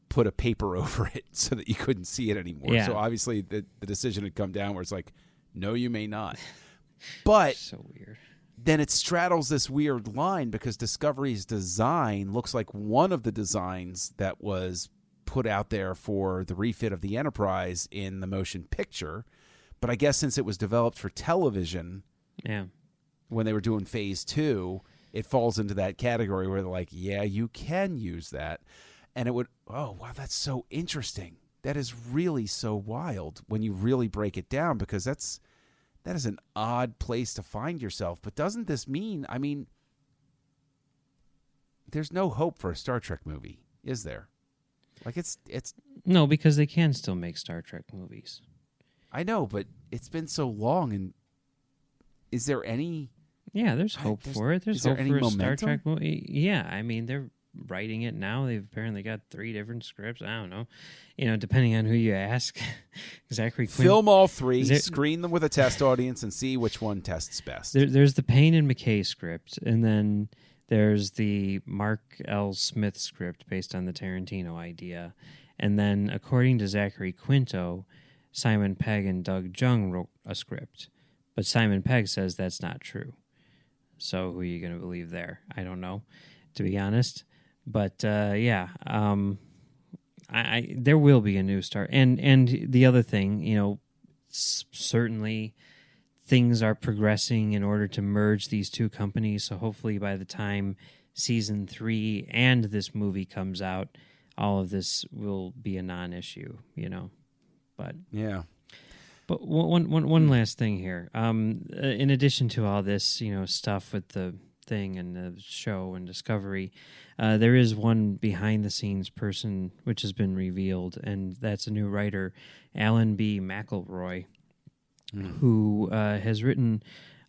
put a paper over it so that you couldn't see it anymore. Yeah. So obviously the decision had come down where it's no, you may not. But so weird. Then it straddles this weird line because Discovery's design looks like one of the designs that was put out there for the refit of the Enterprise in the motion picture. But I guess since it was developed for television, when they were doing phase 2, it falls into that category where they're yeah, you can use that. And it would, oh, wow, that's so interesting. That is really so wild when you really break it down, because that is an odd place to find yourself. But doesn't this mean, there's no hope for a Star Trek movie, is there? It's No, because they can still make Star Trek movies. I know, but it's been so long, and is there any... Yeah, there's hope for it. There's hope any for a momentum? Star Trek movie. Yeah, they're writing it now. They've apparently got 3 different scripts. I don't know. Depending on who you ask. Zachary Quinn. Film all 3, screen them with a test audience, and see which one tests best. There's the Payne and McKay script, and then there's the Mark L. Smith script based on the Tarantino idea. And then, according to Zachary Quinto, Simon Pegg and Doug Jung wrote a script. But Simon Pegg says that's not true. So who are you going to believe there? I don't know, to be honest. But there will be a new start. And the other thing, certainly things are progressing in order to merge these two companies. So hopefully by the time season 3 and this movie comes out, all of this will be a non-issue, But yeah. But one last thing here. In addition to all this, stuff with the thing and the show and Discovery, there is one behind-the-scenes person which has been revealed, and that's a new writer, Alan B. McElroy, who has written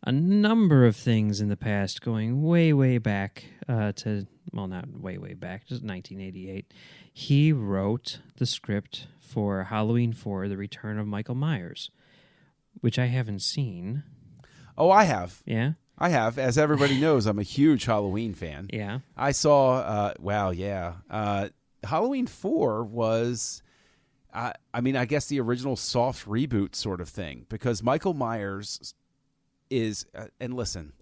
a number of things in the past, going way, way back not way, way back, just 1988. He wrote the script for Halloween 4, The Return of Michael Myers, which I haven't seen. Oh, I have. Yeah? I have. As everybody knows, I'm a huge Halloween fan. Yeah. I saw, Halloween 4 was, I guess the original soft reboot sort of thing, because Michael Myers is, and listen,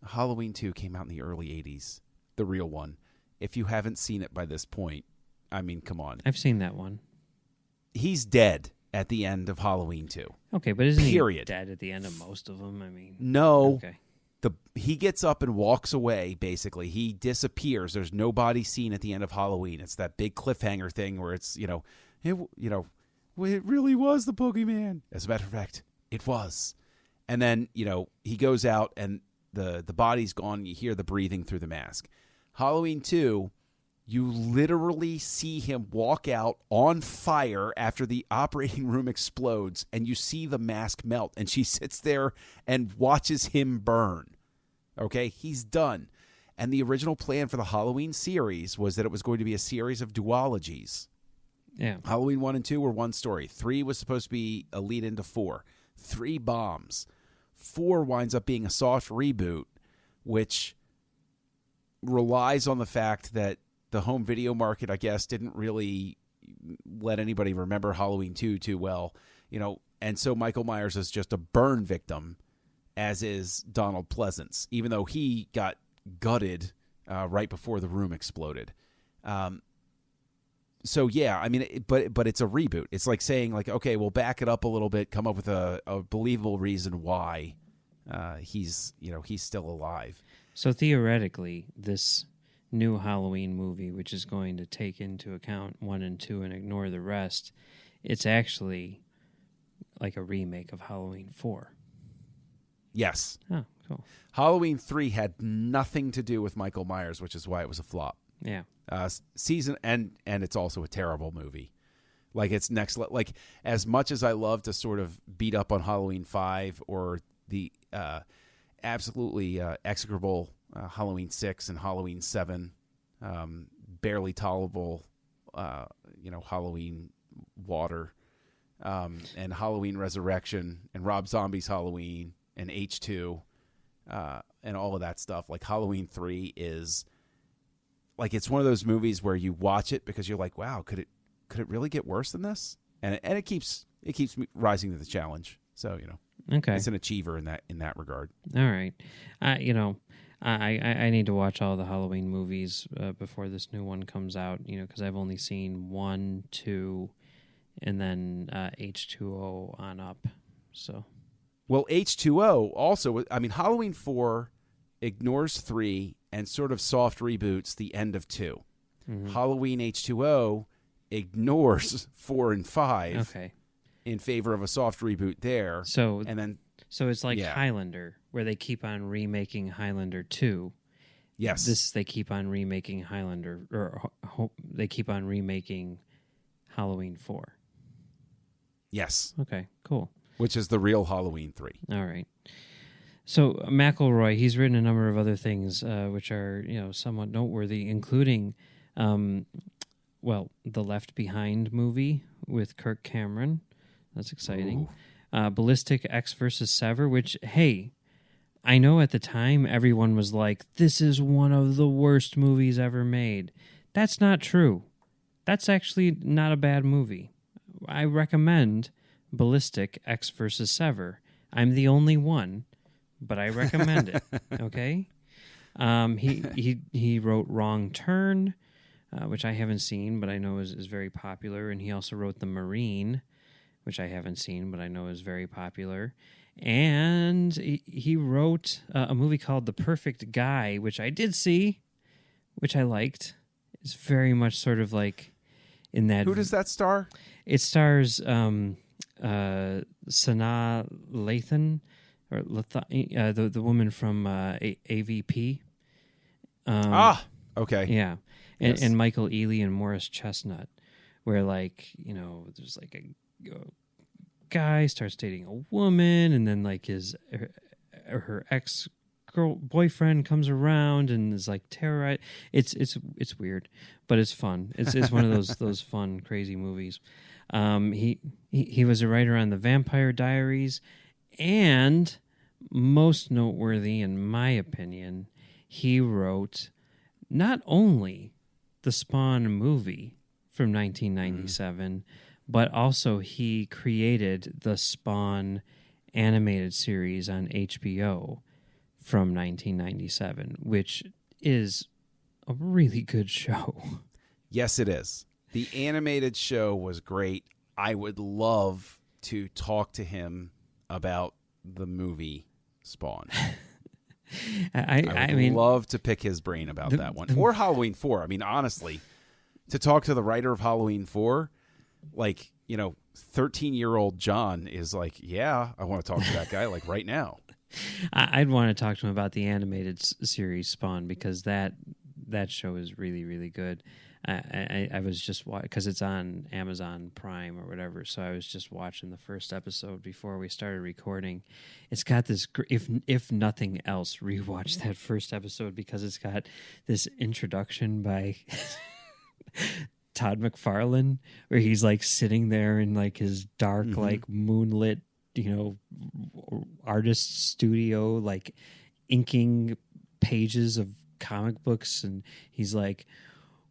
Halloween 2 came out in the early 80s, the real one. If you haven't seen it by this point, come on. I've seen that one. He's dead at the end of Halloween 2. Okay, but isn't he Period. dead at the end of most of them? No. Okay. He gets up and walks away, basically. He disappears. There's no body seen at the end of Halloween. It's that big cliffhanger thing where it's, it really was the boogeyman. As a matter of fact, it was. And then, he goes out and the body's gone. You hear the breathing through the mask. Halloween 2, you literally see him walk out on fire after the operating room explodes, and you see the mask melt, and she sits there and watches him burn. Okay, he's done. And the original plan for the Halloween series was that it was going to be a series of duologies. Yeah. Halloween 1 and 2 were one story. 3 was supposed to be a lead into 4. 3 bombs. 4 winds up being a soft reboot, which relies on the fact that the home video market, I guess, didn't really let anybody remember Halloween 2 too well, and so Michael Myers is just a burn victim, as is Donald Pleasance, even though he got gutted right before the room exploded. So yeah, but it's a reboot. It's like saying, okay, we'll back it up a little bit, come up with a believable reason why he's still alive. So theoretically, this new Halloween movie, which is going to take into account 1 and 2 and ignore the rest, it's actually like a remake of Halloween 4. Yes. Oh, cool. Halloween 3 had nothing to do with Michael Myers, which is why it was a flop. Yeah. Season and it's also a terrible movie. It's next as much as I love to sort of beat up on Halloween 5 or the absolutely execrable Halloween 6 and Halloween 7, barely tolerable, Halloween Water, and Halloween Resurrection, and Rob Zombie's Halloween, and H2, and all of that stuff. Halloween 3 is, it's one of those movies where you watch it because you're like, wow, could it really get worse than this? And it keeps rising to the challenge. So, okay, it's an achiever in that regard. All right. I need to watch all the Halloween movies before this new one comes out, because I've only seen 1, 2, and then H2O on up. So, well, H2O also, Halloween 4 ignores 3 and sort of soft reboots the end of 2. Mm-hmm. Halloween H2O ignores 4 and 5. Okay. In favor of a soft reboot there. So it's like yeah. Highlander, where they keep on remaking Highlander 2. Yes. They keep on remaking Highlander, or they keep on remaking Halloween 4. Yes. Okay, cool. Which is the real Halloween 3. All right. So McElroy, he's written a number of other things which are somewhat noteworthy, including the Left Behind movie with Kirk Cameron. That's exciting. Ballistic X versus Sever, which, hey, I know at the time everyone was like, this is one of the worst movies ever made. That's not true. That's actually not a bad movie. I recommend Ballistic X versus Sever. I'm the only one, but I recommend it. Okay. He wrote Wrong Turn, which I haven't seen, but I know is very popular, and he also wrote The Marine, which I haven't seen, but I know is very popular. And he wrote a movie called The Perfect Guy, which I did see, which I liked. It's very much sort of like in that. Who does that star? It stars Sanaa Lathan, or the woman from AVP. Okay. Yeah, Yes. and Michael Ealy and Morris Chestnut, where like there's like a guy starts dating a woman, and then like her ex boyfriend comes around and is like terrorized. It's weird, but it's fun. It's one of those fun crazy movies. He was a writer on the Vampire Diaries, and most noteworthy in my opinion, he wrote not only the Spawn movie from 1997, but also he created the Spawn animated series on HBO from 1997, which is a really good show. Yes, it is. The animated show was great. I would love to talk to him about the movie Spawn. I would mean, love to pick his brain about that one. Or Halloween 4. I mean, honestly, to talk to the writer of Halloween 4, like, 13-year-old John is like, yeah, I want to talk to that guy like right now. I'd want to talk to him about the animated series Spawn, because that show is really, really good. I was just because it's on Amazon Prime or whatever, so I was just watching the first episode before we started recording. It's got this, if nothing else, rewatch that first episode, because it's got this introduction by Todd McFarlane, where he's like sitting there in like his dark, like moonlit, artist studio, like inking pages of comic books, and he's like,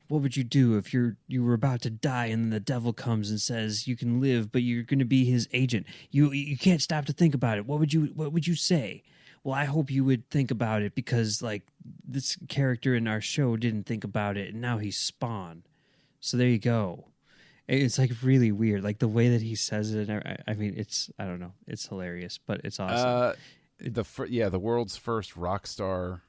what would you do if you were about to die and then the devil comes and says you can live, but you're going to be his agent? You can't stop to think about it. What would you say? Well, I hope you would think about it, because like this character in our show didn't think about it, and now he's Spawn. So there you go. It's like really weird, like the way that he says it. I mean, I don't know, it's hilarious, but it's awesome. The world's first rock star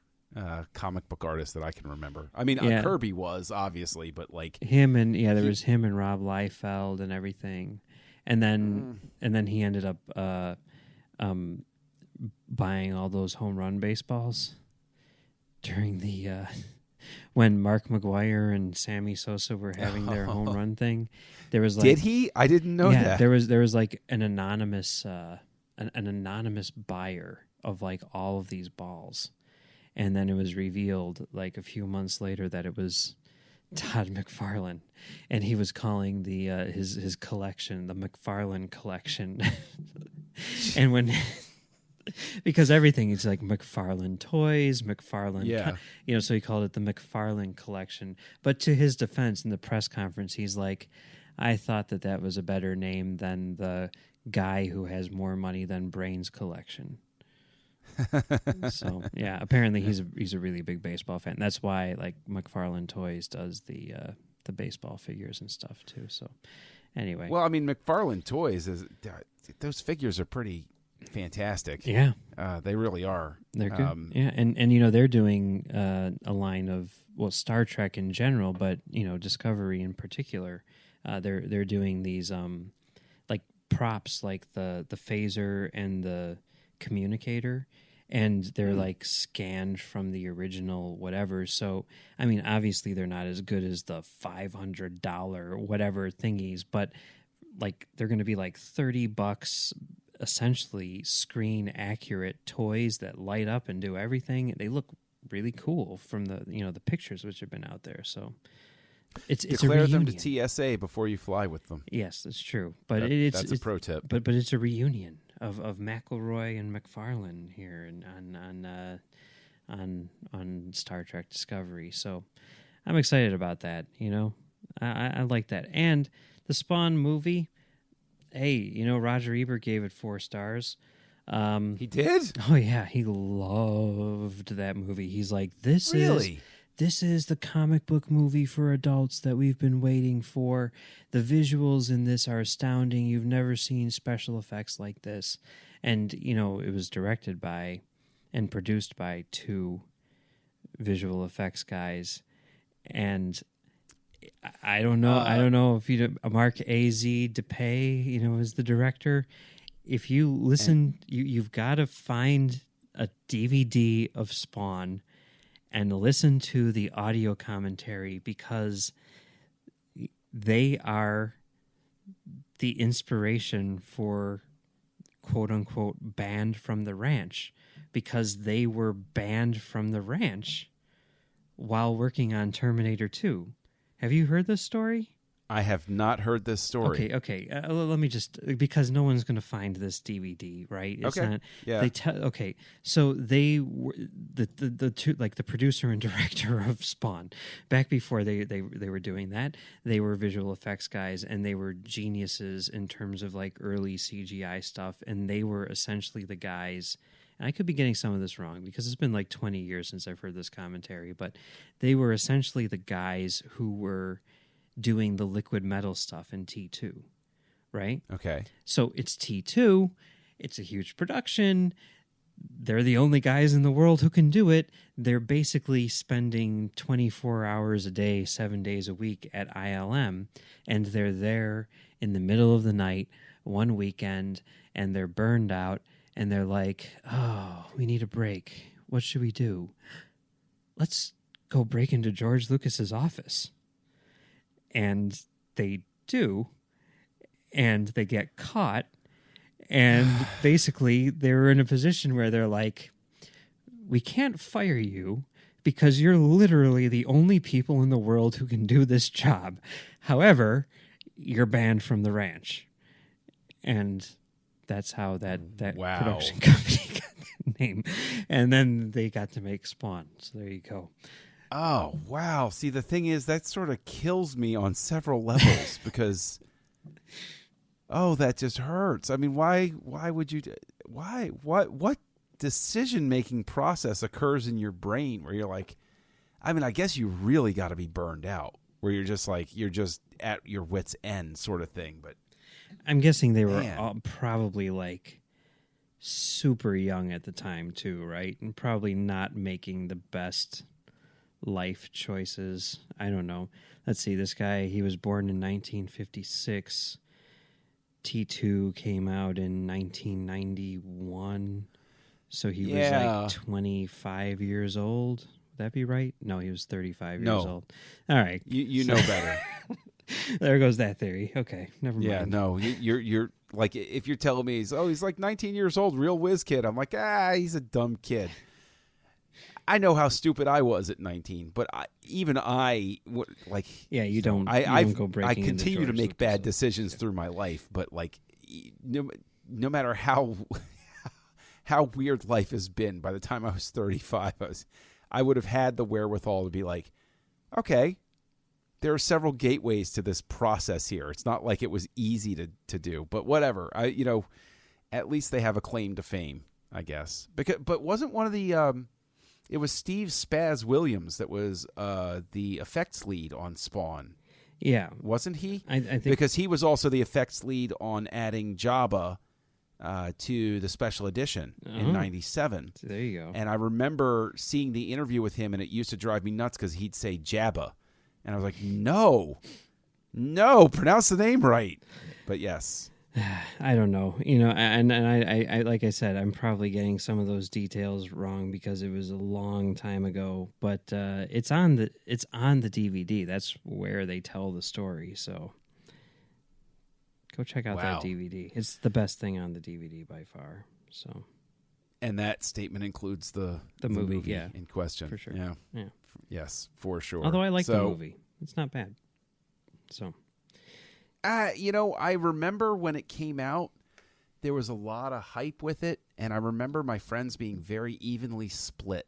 comic book artist that I can remember. I mean, Yeah. Kirby was obviously, but like Him and there was him and Rob Liefeld and everything, and then he ended up buying all those home run baseballs during the when Mark McGwire and Sammy Sosa were having their home run thing. There was like, did he? I didn't know that. There was like an anonymous an anonymous buyer of like all of these balls. And then it was revealed like a few months later that it was Todd McFarlane, and he was calling the his collection the McFarlane collection. And when because everything is like McFarlane toys, McFarlane, so he called it the McFarlane collection. But to his defense, in the press conference, he's like, I thought that was a better name than the guy who has more money than brains collection. So yeah, apparently he's a really big baseball fan. That's why like McFarlane Toys does the baseball figures and stuff too. So anyway, well, I mean, McFarlane Toys those figures are pretty fantastic. Yeah, they really are. They're good. Yeah, and they're doing a line of Star Trek in general, but Discovery in particular. They're doing these like props, like the phaser and the communicator, and they're like scanned from the original whatever. So I mean, obviously they're not as good as the $500 whatever thingies, but like they're going to be like $30, essentially screen accurate toys that light up and do everything. They look really cool from the the pictures which have been out there. So it's declare a them reunion. to TSA before you fly with them. Yes, that's true. But that's a pro tip. But it's a reunion of McElroy and McFarlane here on Star Trek Discovery. So I'm excited about that. I like that. And the Spawn movie, hey, Roger Ebert gave it 4 stars. He did? Oh yeah, he loved that movie. He's like, Really? This is the comic book movie for adults that we've been waiting for. The visuals in this are astounding. You've never seen special effects like this. And, it was directed by and produced by 2 visual effects guys. And I don't know. I don't know if Mark A.Z. DePay, is the director. If you listen, you've got to find a DVD of Spawn and listen to the audio commentary, because they are the inspiration for quote unquote banned from the ranch, because they were banned from the ranch while working on Terminator 2. Have you heard this story? I have not heard this story. Okay. Let me just, because no one's going to find this DVD, right? It's Okay. not. Yeah. Okay. So they were the two, like the producer and director of Spawn. Back before they were doing that, they were visual effects guys, and they were geniuses in terms of like early CGI stuff. And they were essentially the guys. And I could be getting some of this wrong because it's been like 20 years since I've heard this commentary, but they were essentially the guys who were doing the liquid metal stuff in T2, right? Okay. So it's T2. It's a huge production. They're the only guys in the world who can do it. They're basically spending 24 hours a day, 7 days a week at ILM, and they're there in the middle of the night, one weekend, and they're burned out, and they're like, oh, we need a break. What should we do? Let's go break into George Lucas's office. And they do, and they get caught, and basically they're in a position where they're like, we can't fire you because you're literally the only people in the world who can do this job. However, you're banned from the ranch. And that's how that Wow. production company got the name. And then they got to make Spawn. So there you go. Oh, wow. See, the thing is, that sort of kills me on several levels because, that just hurts. I mean, why would you, what decision-making process occurs in your brain where you're like, I mean, I guess you really got to be burned out, where you're just like, you're just at your wit's end sort of thing. But I'm guessing they were Man. all probably like super young at the time too, right? And probably not making the best life choices. I don't know. Let's see. This guy, he was born in 1956. T2 came out in 1991. So he was like 25 years old. Would that be right? No, he was 35 years old. All right. you know better. There goes that theory. Okay, never mind. Yeah, no, you're like, if you're telling me he's like 19 years old, real whiz kid, I'm like, he's a dumb kid. I know how stupid I was at 19, but you don't go breaking. I continue into to make George bad Lucas. decisions through my life, but like, no matter how how weird life has been, by the time I was 35, I would have had the wherewithal to be like, okay, there are several gateways to this process here. It's not like it was easy to do, but whatever. At least they have a claim to fame, I guess. But wasn't one of the it was Steve Spaz Williams that was the effects lead on Spawn. Yeah. Wasn't he? I think because he was also the effects lead on adding Jabba to the special edition in '97. So there you go. And I remember seeing the interview with him, and it used to drive me nuts because he'd say Jabba. And I was like, no, pronounce the name right. But yes. I don't know, and I like I said, I'm probably getting some of those details wrong because it was a long time ago. But it's on the DVD. That's where they tell the story. So go check out that DVD. It's the best thing on the DVD by far. So, and that statement includes the movie, yeah, in question, for sure. Yeah. Yes, for sure. Although I like the movie, it's not bad. So. I remember when it came out, there was a lot of hype with it, and I remember my friends being very evenly split.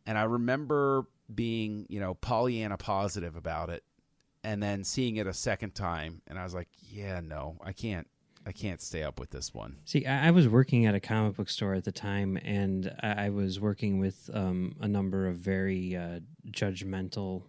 And I remember being, Pollyanna positive about it, and then seeing it a second time, and I was like, yeah, no, I can't stay up with this one. See, I was working at a comic book store at the time, and I was working with a number of very judgmental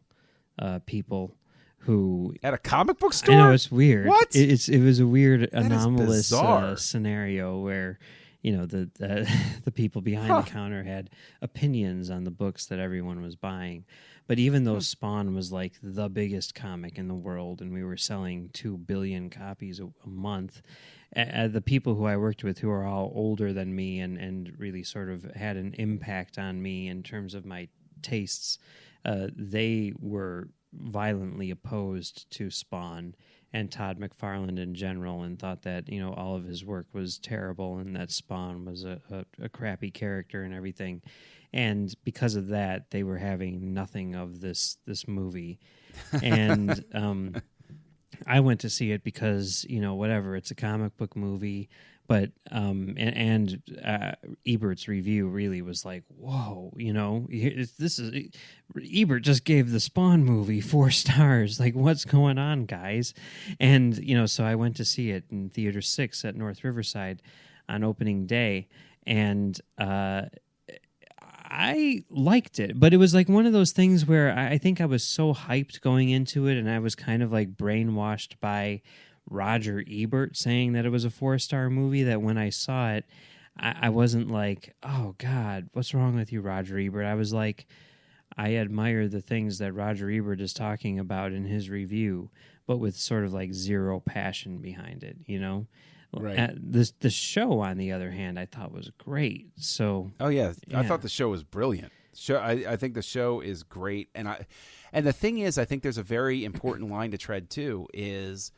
people who... At a comic book store? I know, it's weird. What? It was a weird, That is anomalous bizarre. scenario where, the people behind the counter had opinions on the books that everyone was buying. But even though Spawn was like the biggest comic in the world, and we were selling 2 billion copies a month, the people who I worked with, who are all older than me and really sort of had an impact on me in terms of my tastes, they were violently opposed to Spawn and Todd McFarlane in general, and thought that all of his work was terrible and that Spawn was a crappy character and everything. And because of that, they were having nothing of this movie. And I went to see it because, whatever, it's a comic book movie. But Ebert's review really was like, whoa, Ebert just gave the Spawn movie 4 stars. Like, what's going on, guys? And, so I went to see it in Theater 6 at North Riverside on opening day. And I liked it, but it was like one of those things where I think I was so hyped going into it, and I was kind of like brainwashed by Roger Ebert saying that it was a 4-star movie, that when I saw it, I wasn't like, oh God, what's wrong with you, Roger Ebert? I was like, I admire the things that Roger Ebert is talking about in his review, but with sort of like zero passion behind it, Right. The show, on the other hand, I thought was great. So, Oh yeah, I thought the show was brilliant. I think the show is great, and the thing is, I think there's a very important line to tread too. Is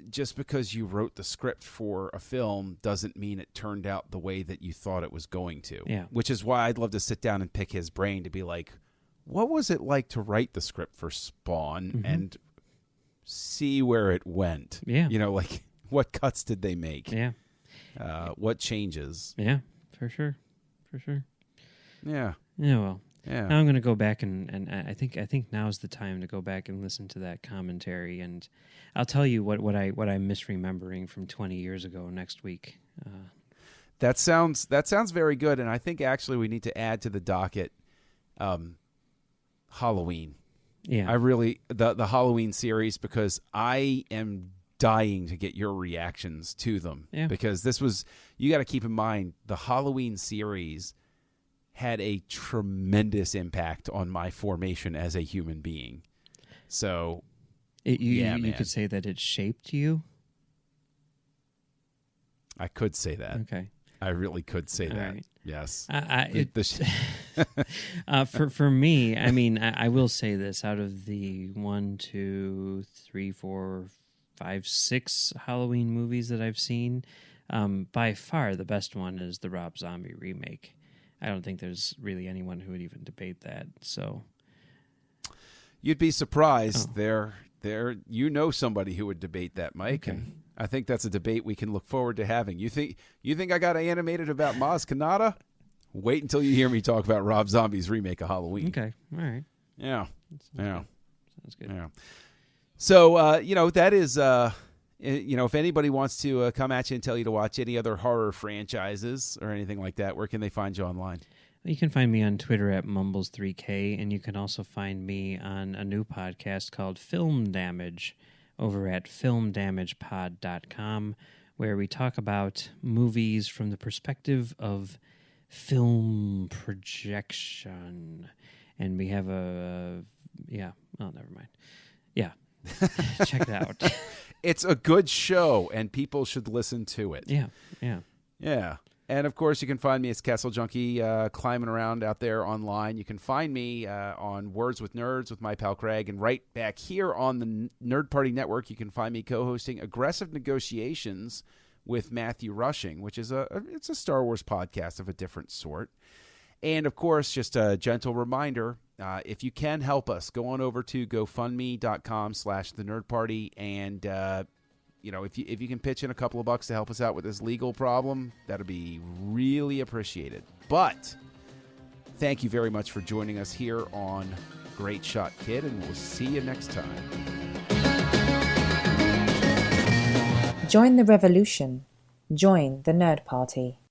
just because you wrote the script for a film doesn't mean it turned out the way that you thought it was going to. Yeah. Which is why I'd love to sit down and pick his brain to be like, what was it like to write the script for Spawn and see where it went? Yeah. Like what cuts did they make? Yeah. What changes? Yeah, for sure. Yeah. Yeah, well. Yeah. Now I'm going to go back and I think now's the time to go back and listen to that commentary, and I'll tell you what I'm misremembering from 20 years ago next week. That sounds very good, and I think actually we need to add to the docket Halloween. Yeah. I really the Halloween series, because I am dying to get your reactions to them. Yeah. Because you got to keep in mind, the Halloween series had a tremendous impact on my formation as a human being. So, you could say that it shaped you? I could say that. Okay. I really could say All that. right. Yes. For me, I mean, I will say this: out of the 1, 2, 3, 4, 5, 6 Halloween movies that I've seen, by far the best one is the Rob Zombie remake. I don't think there's really anyone who would even debate that. So, you'd be surprised. There, somebody who would debate that, Mike. Okay. And I think that's a debate we can look forward to having. You think I got animated about Maz Kanata? Wait until you hear me talk about Rob Zombie's remake of Halloween. Okay, all right. Yeah. Sounds good. Yeah. So, that is, if anybody wants to come at you and tell you to watch any other horror franchises or anything like that, where can they find you online? You can find me on Twitter at Mumbles3K, and you can also find me on a new podcast called Film Damage over at filmdamagepod.com, where we talk about movies from the perspective of film projection. And we have never mind. Yeah. Check it out. It's a good show, and people should listen to it. Yeah. And, of course, you can find me as Castle Junkie, climbing around out there online. You can find me on Words with Nerds with my pal Craig. And right back here on the Nerd Party Network, you can find me co-hosting Aggressive Negotiations with Matthew Rushing, which is it's a Star Wars podcast of a different sort. And, of course, just a gentle reminder, if you can help us, go on over to GoFundMe.com/TheNerdParty, and if you can pitch in a couple of bucks to help us out with this legal problem, that'd be really appreciated. But thank you very much for joining us here on great shot, kid, and we'll see you next time. Join the revolution. Join the Nerd Party.